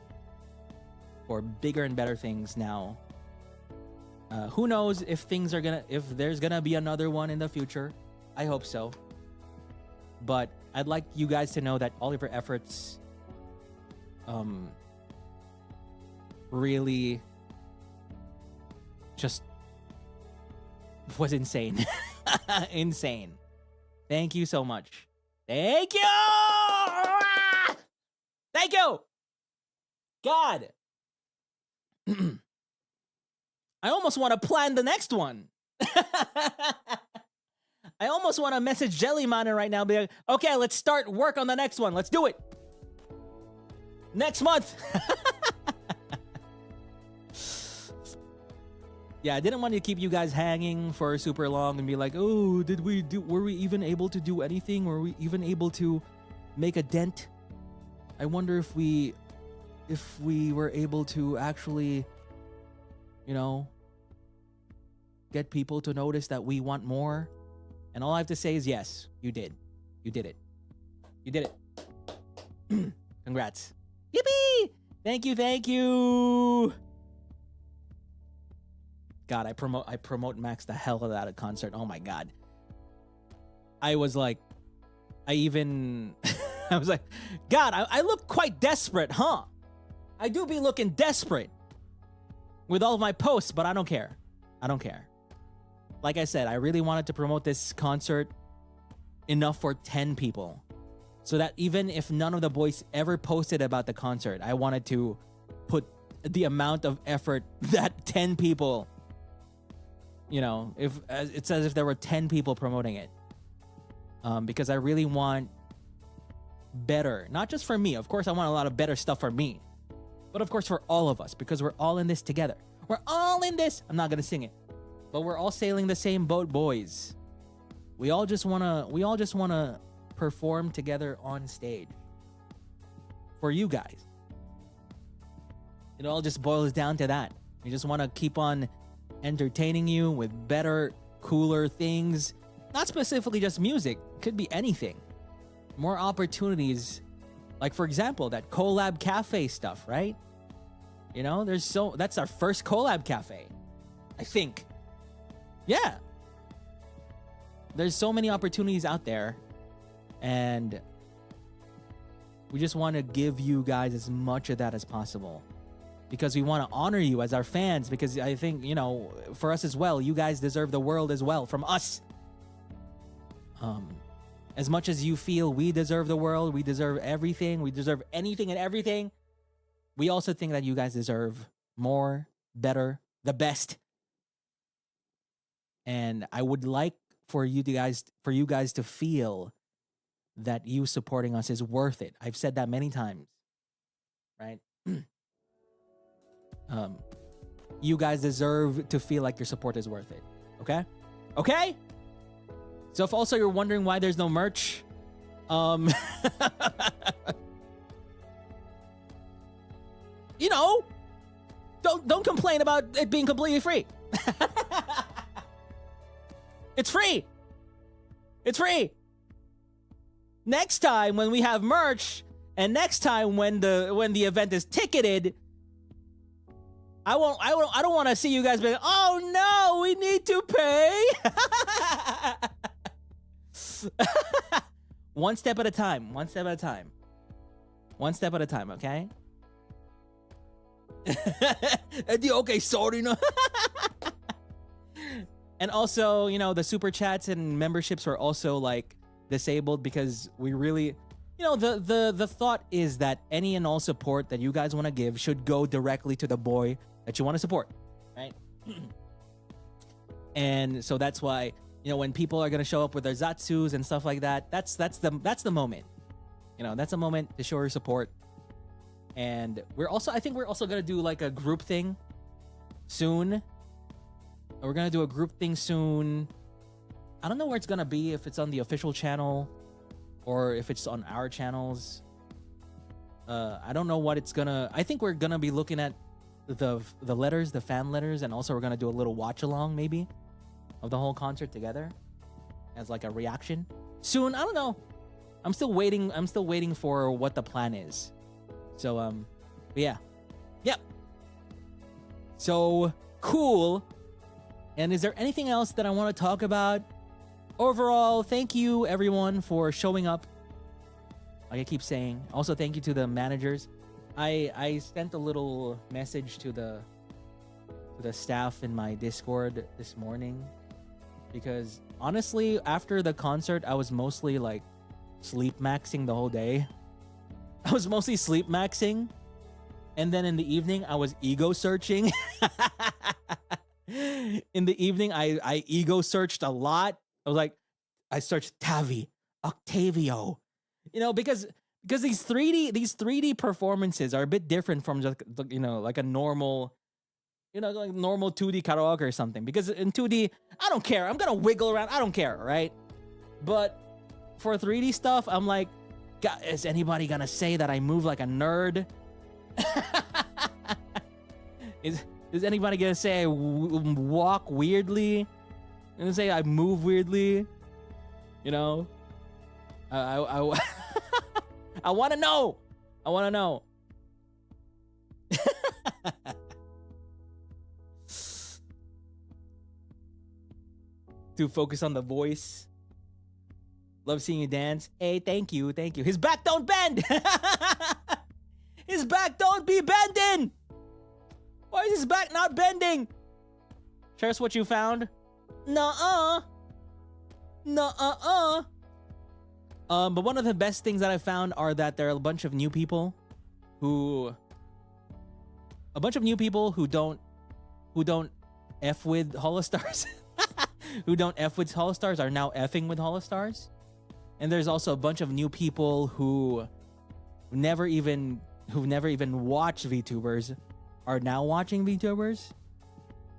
for bigger and better things now. Who knows if there's gonna be another one in the future. I hope so. But I'd like you guys to know that all of your efforts really just was insane. Insane. Thank you so much. Thank you! Thank you! God! I almost want to plan the next one. I almost want to message Jellyman right now and be like, okay, let's start work on the next one. Let's do it. Next month. Yeah, I didn't want to keep you guys hanging for super long and be like, oh, were we even able to do anything? Were we even able to make a dent? I wonder if we were able to actually, you know, get people to notice that we want more. And all I have to say is yes, you did. You did it. You did it. Congrats. Yippee! Thank you. God, I promote Max the hell out of that concert. Oh my God. I was like, I was like, God, I look quite desperate, huh? I do be looking desperate with all of my posts, but I don't care. Like I said, I really wanted to promote this concert enough for 10 people. So that even if none of the boys ever posted about the concert, I wanted to put the amount of effort that 10 people, you know, it's as if there were 10 people promoting it. Because I really want better, not just for me. Of course, I want a lot of better stuff for me, but of course for all of us, because we're all in this together. We're all in this. I'm not going to sing it, but we're all sailing the same boat, boys. We all just want to perform together on stage for you guys. It all just boils down to that. We just want to keep on entertaining you with better, cooler things. Not specifically just music. It could be anything. More opportunities. Like, for example, that collab cafe stuff, right? You know, that's our first collab cafe, I think. Yeah. There's so many opportunities out there, and we just want to give you guys as much of that as possible, because we want to honor you as our fans, because I think, you know, for us as well, you guys deserve the world as well from us. As much as you feel we deserve the world, we deserve everything, we deserve anything and everything, we also think that you guys deserve more, better, the best. And I would like for you guys to feel that you supporting us is worth it. I've said that many times, right? You guys deserve to feel like your support is worth it. Okay? Okay? So if also you're wondering why there's no merch, you know, don't complain about it being completely free. It's free. It's free. next time when we have merch, and next time when the event is ticketed, I don't want to see you guys be like, oh no, we need to pay. One step at a time. One step at a time. One step at a time, okay? Okay, sorry, no. And also, you know, the super chats and memberships were also like disabled because we really, you know, the thought is that any and all support that you guys want to give should go directly to the boy that you want to support, right? And so that's why, you know, when people are gonna show up with their Zatsus and stuff like that, that's the moment. You know, that's a moment to show your support. And I think we're also gonna do like a group thing soon. We're gonna do a group thing soon. I don't know where it's gonna be, if it's on the official channel or if it's on our channels. I don't know what it's gonna. I think we're gonna be looking at the letters, the fan letters, and also we're gonna do a little watch along maybe of the whole concert together as like a reaction soon. I don't know. I'm still waiting for what the plan is. So but yeah. Yep. So cool. And is there anything else that I want to talk about? Overall, thank you everyone for showing up. Like I keep saying. Also, thank you to the managers. I sent a little message to the staff in my Discord this morning because honestly, after the concert, I was mostly like sleep maxing the whole day. I was mostly sleep maxing, and then in the evening, I was ego searching. In the evening, I ego searched a lot. I searched Tavi, Octavio, you know, because these 3D performances are a bit different from just, you know, like a normal, you know, like normal 2D karaoke or something. Because in 2D, I don't care. I'm gonna wiggle around. I don't care, right? But for 3D stuff, I'm like, God, is anybody gonna say that I move like a nerd? Is anybody gonna say I walk weirdly? Gonna say I move weirdly? You know, I I want to know. I want to know. To focus on the voice. Love seeing you dance. Hey, thank you, thank you. His back don't bend. His back don't be bending. Why is his back not bending? Share us what you found. Nuh-uh. Nuh-uh-uh. But one of the best things that I found are that there are a bunch of new people who don't F with HOLOSTARS. Who don't F with HOLOSTARS are now effing with HOLOSTARS. And there's also a bunch of new people who've never even watched VTubers are now watching VTubers.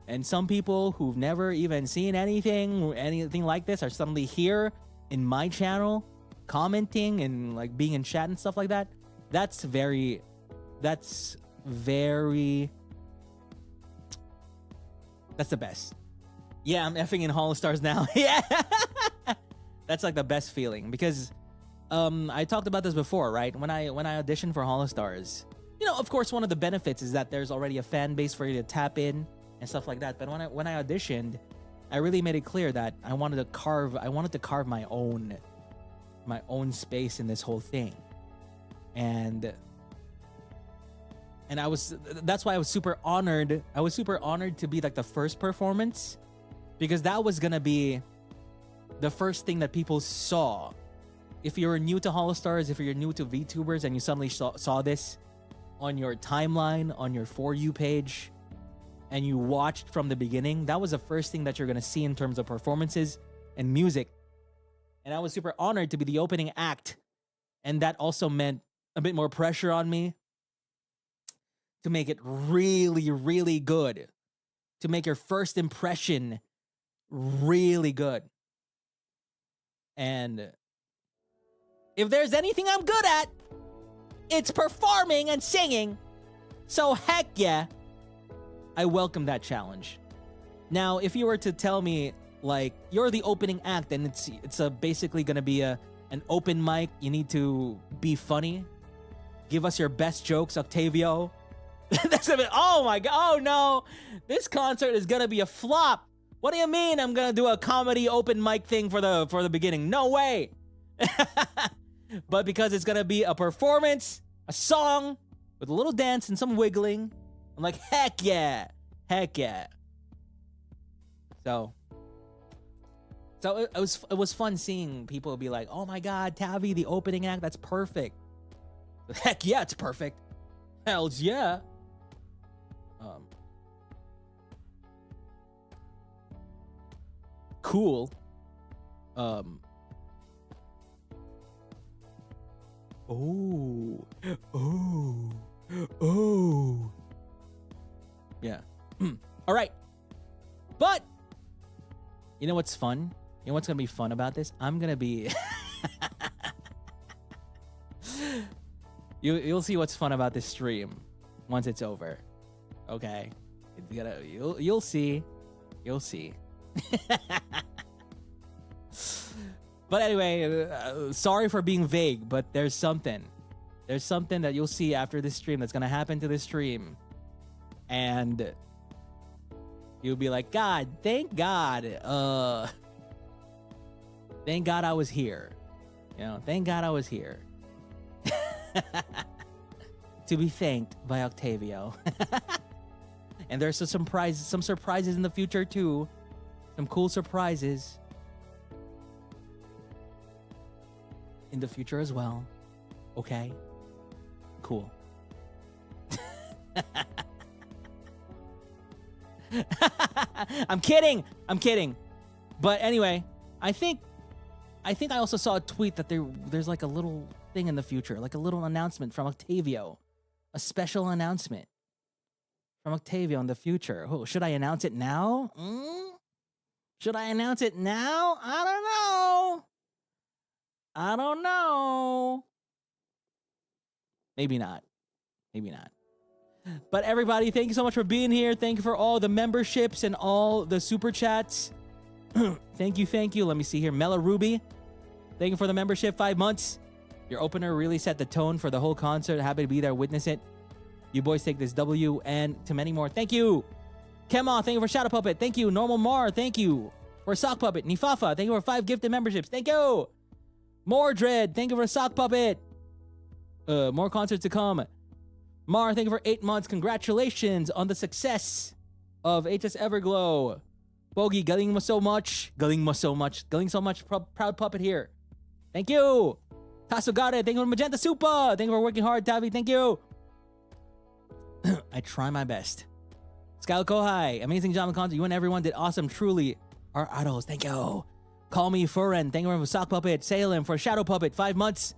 And some people who've never even seen anything like this are suddenly here in my channel commenting and like being in chat and stuff like that. That's the best. Yeah, I'm effing in HOLOSTARS now. Yeah. That's like the best feeling because I talked about this before, right? When I auditioned for HOLOSTARS, you know, of course, one of the benefits is that there's already a fan base for you to tap in and stuff like that. But when I auditioned, I really made it clear that I wanted to carve my own space in this whole thing. And that's why I was super honored. I was super honored to be like the first performance because that was gonna be the first thing that people saw. If you're new to HOLOSTARS, if you're new to VTubers and you suddenly saw this on your timeline, on your For You page, and you watched from the beginning, that was the first thing that you're gonna see in terms of performances and music. And I was super honored to be the opening act. And that also meant a bit more pressure on me to make it really, really good. To make your first impression really good. And if there's anything I'm good at, it's performing and singing. So heck yeah, I welcome that challenge. Now, if you were to tell me, like, you're the opening act and it's basically gonna be a an open mic. You need to be funny. Give us your best jokes, Octavio. That's a bit, oh my god, oh no. This concert is gonna be a flop. What do you mean I'm gonna do a comedy open mic thing for the beginning? No way. But because it's gonna be a performance, a song with a little dance and some wiggling, I'm like, heck yeah. Heck yeah. So it was fun seeing people be like, oh my god, Tavi, the opening act, that's perfect. Heck yeah, it's perfect. Hells yeah. Cool. Oh. Yeah. All right. But you know what's fun? You know what's gonna be fun about this? I'm gonna be You'll see what's fun about this stream once it's over. Okay. It's gonna you'll see. You'll see. But anyway, sorry for being vague, but there's something that you'll see after this stream that's gonna happen to this stream, and you'll be like, God, thank God I was here. You know, thank God I was here. To be thanked by Octavio. And there's some surprises in the future too. Some cool surprises in the future as well. Okay? Cool. I'm kidding. But anyway, I think I also saw a tweet that there's like a little thing in the future, like a little announcement from Octavio. A special announcement from Octavio in the future. Oh, should I announce it now? Should I announce it now? I don't know. Maybe not. But everybody, thank you so much for being here. Thank you for all the memberships and all the super chats. Thank you. Let me see here. Mela Ruby, thank you for the membership. 5 months. Your opener really set the tone for the whole concert. Happy to be there, witness it. You boys take this W and to many more. Thank you. Kema, thank you for Shadow Puppet. Thank you. Normal Mar, thank you for Sock Puppet. Nifafa, thank you for 5 gifted memberships. Thank you. Mordred, thank you for Sock Puppet. More concerts to come. Mar, thank you for 8 months. Congratulations on the success of HS Everglow. Bogey, galing mo so much. Proud puppet here. Thank you. Tasugare, thank you for Magenta Supa. Thank you for working hard, Tavi. Thank you. I try my best. Skylo Kohai, amazing job on concert. You and everyone did awesome. Truly, our idols. Thank you. Call me Furen. Thank you for Sock Puppet. Salem for Shadow Puppet. 5 months.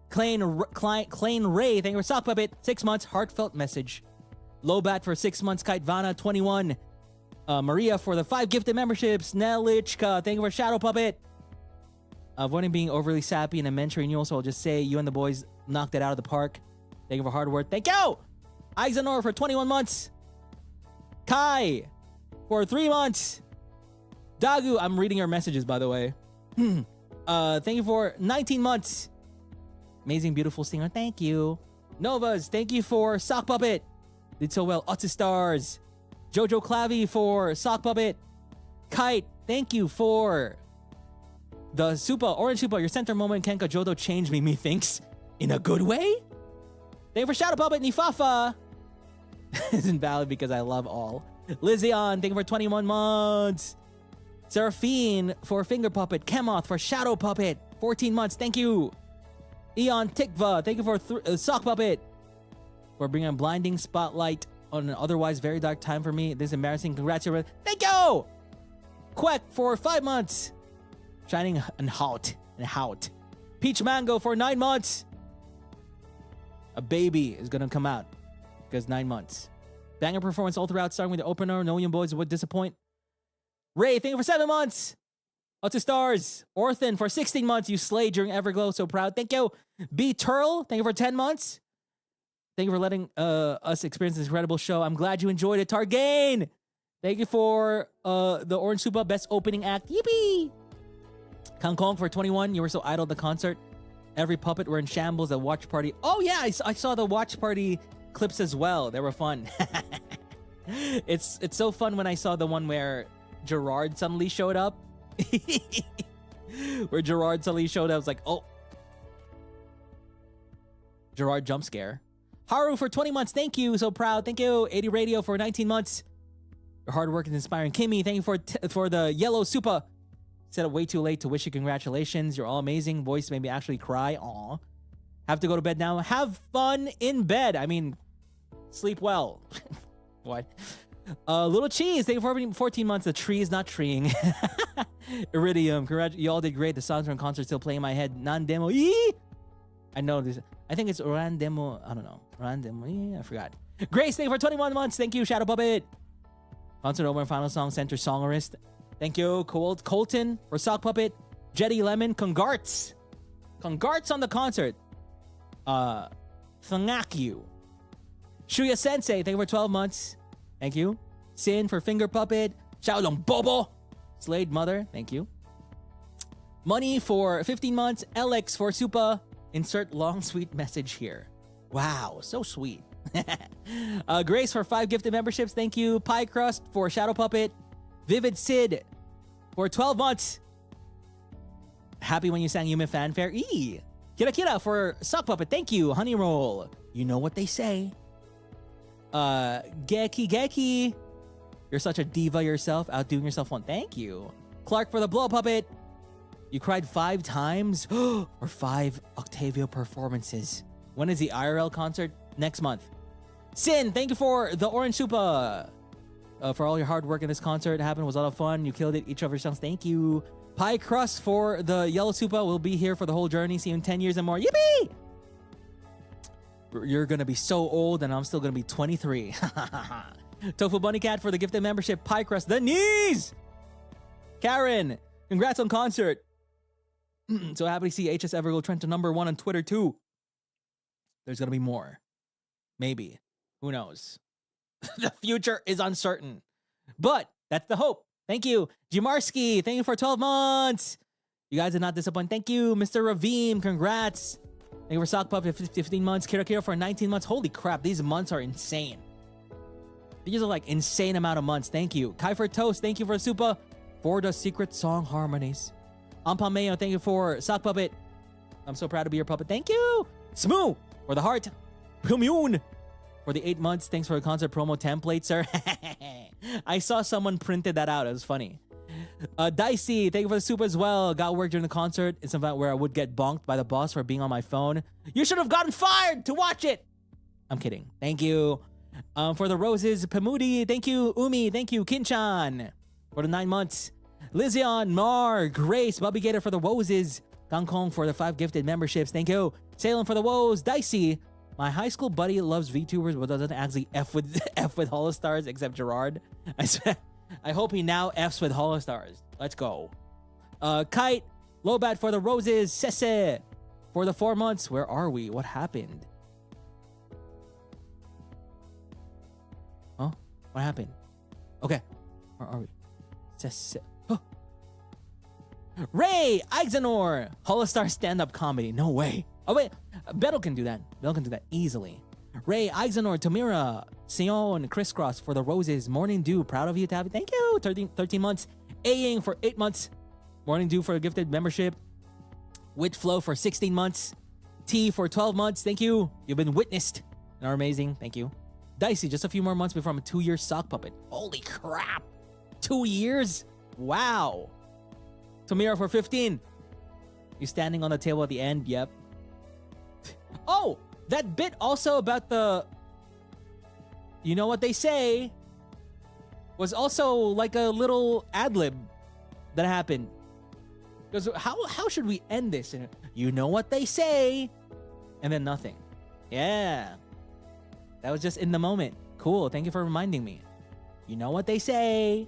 Clain Ray. Thank you for Sock Puppet. 6 months. Heartfelt message. Lobat for 6 months. Kite Vana 21. Maria for the 5 gifted memberships. Nelichka, thank you for Shadow Puppet. Avoiding being overly sappy and a mentoring you, so I'll just say you and the boys knocked it out of the park. Thank you for hard work. Thank you! Ixanor for 21 months. Kai for 3 months. Dagu, I'm reading your messages, by the way. Thank you for 19 months. Amazing, beautiful singer. Thank you. Novas, thank you for Sock Puppet. Did so well. Otsu Stars. Jojo Clavy for Sock Puppet. Kite, thank you for the Supa, Orange Supa. Your center moment, Kenka Jodo, changed me, methinks. In a good way? Thank you for Shadow Puppet, Nifafa. Isn't valid because I love all. Lizion, thank you for 21 months. Seraphine for Finger Puppet. Kemoth for Shadow Puppet. 14 months, thank you. Eon Tikva, thank you for Sock Puppet. For bringing a blinding spotlight on an otherwise very dark time for me. This is embarrassing. Congrats, everyone. Thank you! Quack for 5 months. Shining and Hout. Peach Mango for 9 months. A baby is gonna come out because 9 months. Banger performance all throughout, starting with the opener. No Young Boys would disappoint. Ray, thank you for 7 months. Otsu Stars. Orthan for 16 months. You slayed during Everglow. So proud. Thank you. B Turl, thank you for 10 months. Thank you for letting us experience this incredible show. I'm glad you enjoyed it. Targain, thank you for the Orange Supa Best Opening Act. Yippee! Kangkong for 21. You were so idle at the concert. Every puppet were in shambles at watch party. Oh yeah, I saw the watch party clips as well. They were fun. It's so fun when I saw the one where Gerard suddenly showed up. Where Gerard suddenly showed up. I was like, oh. Gerard jump scare. Haru for 20 months. Thank you. So proud. Thank you. 80 Radio for 19 months. Your hard work is inspiring. Kimmy, thank you for the yellow super. Said it way too late to wish you congratulations. You're all amazing. Voice made me actually cry. Aw. Have to go to bed now. Have fun in bed. I mean, sleep well. What? Little Cheese, thank you for 14 months. The tree is not treeing. Iridium, you all did great. The songs from concert still playing in my head. Non-demo. Yee! I know this. I think it's Randemo. I don't know. Randemo. I forgot. Grace, thank you for 21 months. Thank you, Shadow Puppet. Concert over and final song center songerist. Thank you, Colton for Sock Puppet. Jetty Lemon, congrats. Congrats on the concert. Thank you. Shuya Sensei, thank you for 12 months. Thank you. Sin for Finger Puppet. Xiaolong Bobo. Slade Mother, thank you. Money for 15 months. Alex for Supa. Insert long sweet message here. Wow, so sweet. Grace for 5 gifted memberships. Thank you. Pie Crust for Shadow Puppet. Vivid Sid for 12 months. Happy when you sang Yume Fanfare. Kira Kira for Sock Puppet. Thank you. Honey Roll. You know what they say. Geki. You're such a diva yourself. Outdoing yourself one. Thank you. Clark for the Blow Puppet. You cried 5 times or 5 Octavio performances. When is the IRL concert? Next month. Sin, thank you for the Orange Supa. For all your hard work in this concert. It happened. It was a lot of fun. You killed it. Each of your songs. Thank you. Pie Crust for the Yellow Supa. We'll be here for the whole journey. See you in 10 years and more. Yippee! You're going to be so old and I'm still going to be 23. Tofu Bunny Cat for the gifted membership. Pie Crust. The knees! Karen, congrats on concert. So happy to see HS Everglow trend to #1 on Twitter too. There's going to be more. Maybe. Who knows? The future is uncertain. But that's the hope. Thank you. Jimarski, thank you for 12 months. You guys did not disappoint. Thank you. Mr. Ravim, congrats. Thank you for Sock Puppet for 15 months. Kira Kira for 19 months. Holy crap, these months are insane. These are like insane amount of months. Thank you. Kai for Toast, thank you for Supa. For the secret song harmonies. Ampameo, thank you for Sock Puppet. I'm so proud to be your puppet. Thank you. Smoo for the heart. Commune for the 8 months. Thanks for the concert promo template, sir. I saw someone printed that out. It was funny. Dicey, thank you for the soup as well. Got work during the concert. It's an event where I would get bonked by the boss for being on my phone. You should have gotten fired to watch it. I'm kidding. Thank you. For the roses, Pamudi, thank you. Umi, thank you. Kinchan for the 9 months. Lizion, Mar, Grace, Bobby Gator for the Woses. Gangkong for the 5 gifted memberships. Thank you. Salem for the woes. Dicey. My high school buddy loves VTubers but doesn't actually F with HOLOSTARS except Gerard. I hope he now Fs with HOLOSTARS. Let's go. Kite. Lobat for the roses. Sese for the 4 months. Where are we? What happened? Huh? What happened? Okay. Where are we? Sese. Huh. Ray. Ixanor. HOLOSTAR stand-up comedy. No way. Oh, wait. Beto can do that. Beto can do that easily. Ray, Ixanor, Tamira, Sion, Crisscross for the roses. Morning Dew, proud of you, Tabby. Thank you. 13 months. Aying for 8 months. Morning Dew for a gifted membership. Witflow for 16 months. T for 12 months. Thank you. You've been witnessed and are amazing. Thank you. Dicey, just a few more months before I'm a 2-year sock puppet. Holy crap. 2 years? Wow. Tamira for 15. You standing on the table at the end? Yep. Oh, that bit also about the, you know what they say, was also like a little ad-lib that happened. Because how should we end this? You know what they say, and then nothing. Yeah, that was just in the moment. Cool. Thank you for reminding me. You know what they say.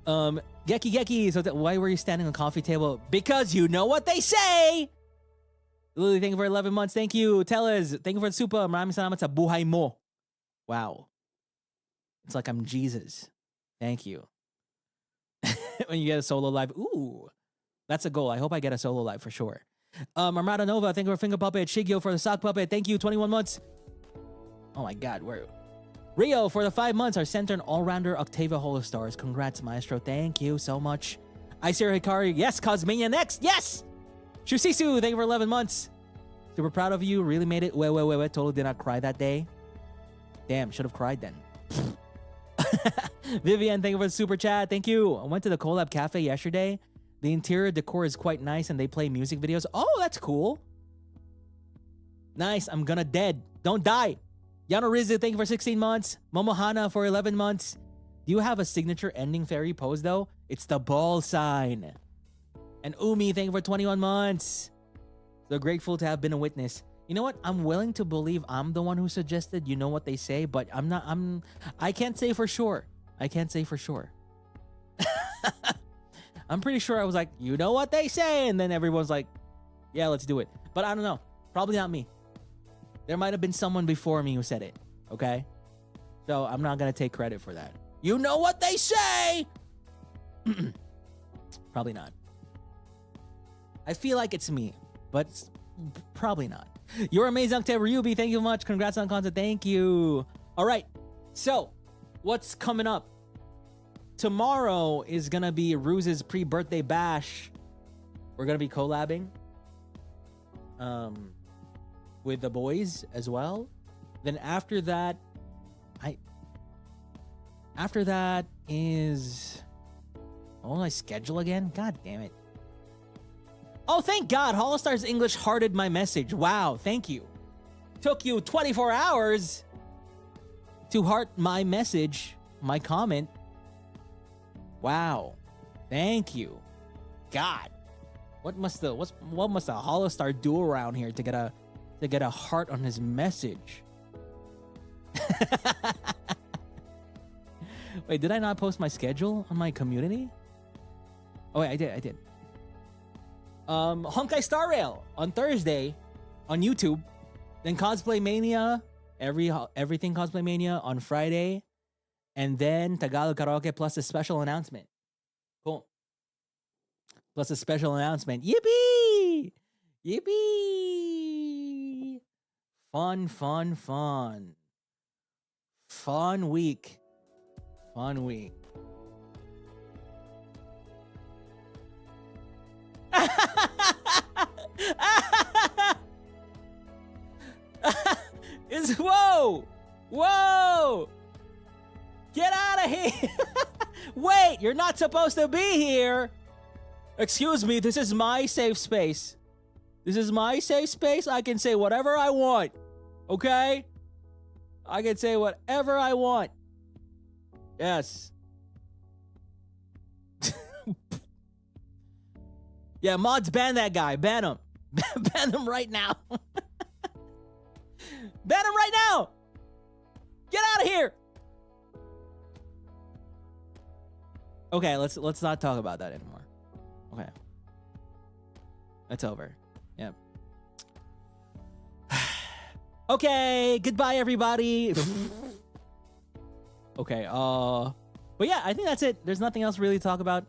Geki. So why were you standing on the coffee table? Because you know what they say. Lily, thank you for 11 months. Thank you. Tellez, thank you for the supa. Maraming salamat sa buhay mo. Wow. It's like I'm Jesus. Thank you. when you get a solo live. Ooh, that's a goal. I hope I get a solo live for sure. Armada Nova, thank you for Finger Puppet. Shigyo for the Sock Puppet. Thank you, 21 months. Oh my God, where? Rio for the 5 months. Our center and all-rounder Octavio Holostars. Congrats, Maestro. Thank you so much. Aisir Hikari, yes. Cosmania next, yes. Shusisu, thank you for 11 months. Super proud of you. Really made it. Wait. Totally did not cry that day. Damn, should have cried then. Vivian, thank you for the super chat. Thank you. I went to the Collab Cafe yesterday. The interior decor is quite nice and they play music videos. Oh, that's cool. Nice. I'm gonna dead. Don't die. Yano Rizu, thank you for 16 months. Momohana for 11 months. Do you have a signature ending fairy pose though? It's the ball sign. And Umi, thank you for 21 months. So grateful to have been a witness. You know what? I'm willing to believe I'm the one who suggested you know what they say, but I can't say for sure. I can't say for sure. I'm pretty sure I was like, you know what they say? And then everyone's like, yeah, let's do it. But I don't know. Probably not me. There might have been someone before me who said it. Okay? So I'm not going to take credit for that. You know what they say? Probably not. I feel like it's me, but it's probably not. You're amazing, Octavio Ryubi. Thank you much. Congrats on content. Thank you. All right. So what's coming up? Tomorrow is going to be Ruse's pre-birthday bash. We're going to be collabing with the boys as well. Then after that is... Oh, my schedule again? God damn it. Oh, thank God. HOLOSTARS English hearted my message. Wow, thank you. Took you 24 hours to heart my message, my comment. Wow. Thank you. God. What must a HOLOSTAR do around here to get a heart on his message? Wait, did I not post my schedule on my community? Oh wait, I did. Honkai Star Rail on Thursday on YouTube. Then Cosplay Mania, everything Cosplay Mania on Friday. And then Tagalog Karaoke plus a special announcement. Cool. Plus a special announcement. Yippee! Yippee! Fun. Fun week. Whoa! Get out of here! Wait, you're not supposed to be here! Excuse me, this is my safe space. I can say whatever I want. Okay? I can say whatever I want. Yes. Yeah, mods, ban that guy. Ban him. Ban him right now. Ban him right now! Get out of here! Okay, let's not talk about that anymore. Okay. It's over. Yep. Okay, goodbye everybody. Okay, but yeah, I think that's it. There's nothing else really to talk about.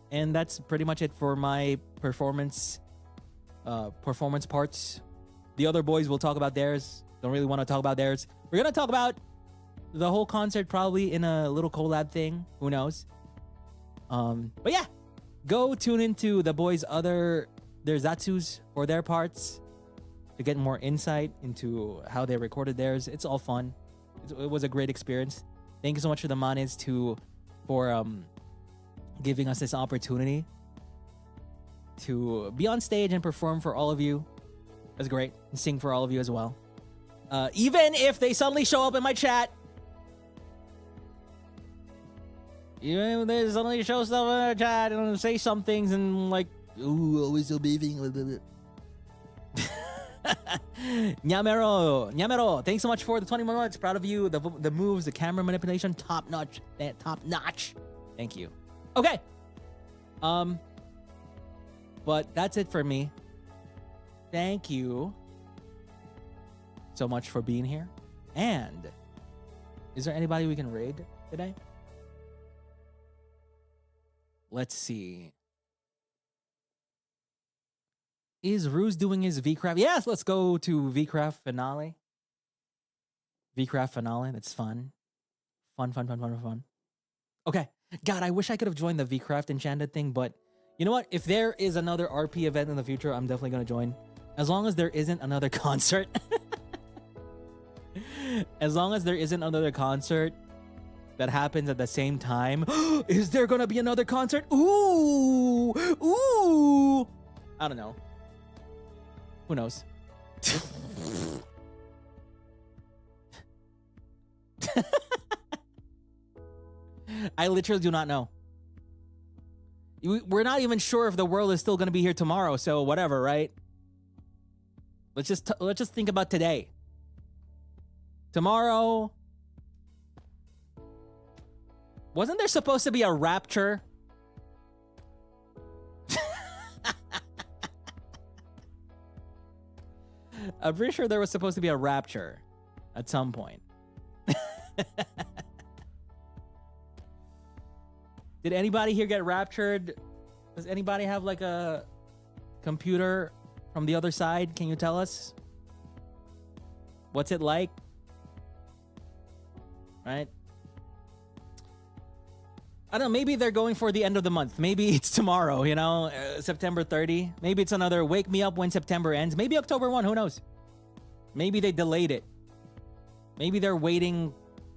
And that's pretty much it for my performance parts. The other boys will talk about theirs. Don't really want to talk about theirs. We're going to talk about the whole concert probably in a little collab thing. Who knows? But yeah, go tune into the boys' their Zatsus for their parts to get more insight into how they recorded theirs. It's all fun. It was a great experience. Thank you so much to the Manes for giving us this opportunity to be on stage and perform for all of you. It was great. And sing for all of you as well. Even if they suddenly show up in my chat. Even if they suddenly show stuff in our chat and say some things and like, ooh, always so bathing. Nyamero, thanks so much for the 21 months. Proud of you. The moves, the camera manipulation, top notch. Thank you. Okay. But that's it for me. Thank you so much for being here. And is there anybody we can raid today? Let's see. Is Ruse doing his VCraft? Yes, let's go to VCraft finale. VCraft finale. That's fun. Fun. Okay. God, I wish I could have joined the VCraft Enchanted thing, but you know what? If there is another RP event in the future, I'm definitely going to join. As long as there isn't another concert. As long as there isn't another concert that happens at the same time. Is there going to be another concert? Ooh. I don't know. Who knows? I literally do not know. We're not even sure if the world is still going to be here tomorrow, so whatever, right? Let's just think about today. Tomorrow, wasn't there supposed to be a rapture? I'm pretty sure there was supposed to be a rapture at some point. Did anybody here get raptured? Does anybody have like a computer from the other side? Can you tell us? What's it like? Right? I don't know, maybe they're going for the end of the month. Maybe it's tomorrow, you know, September 30. Maybe it's another wake me up when September ends. Maybe October 1, who knows? Maybe they delayed it. Maybe they're waiting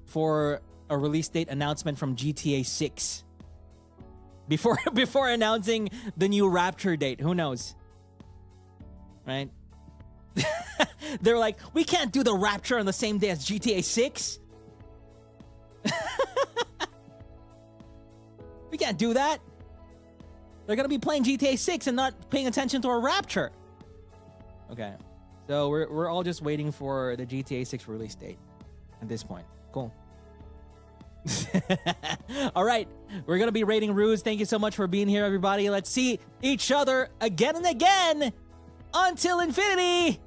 for a release date announcement from GTA 6. Before announcing the new Rapture date. Who knows? Right? They're like, we can't do the Rapture on the same day as GTA 6. We can't do that. They're going to be playing GTA 6 and not paying attention to our Rapture. Okay. So we're all just waiting for the GTA 6 release date at this point. Cool. All right. We're going to be rating Ruse. Thank you so much for being here, everybody. Let's see each other again and again until infinity.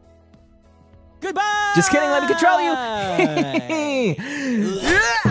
Goodbye. Just kidding. Let me control you.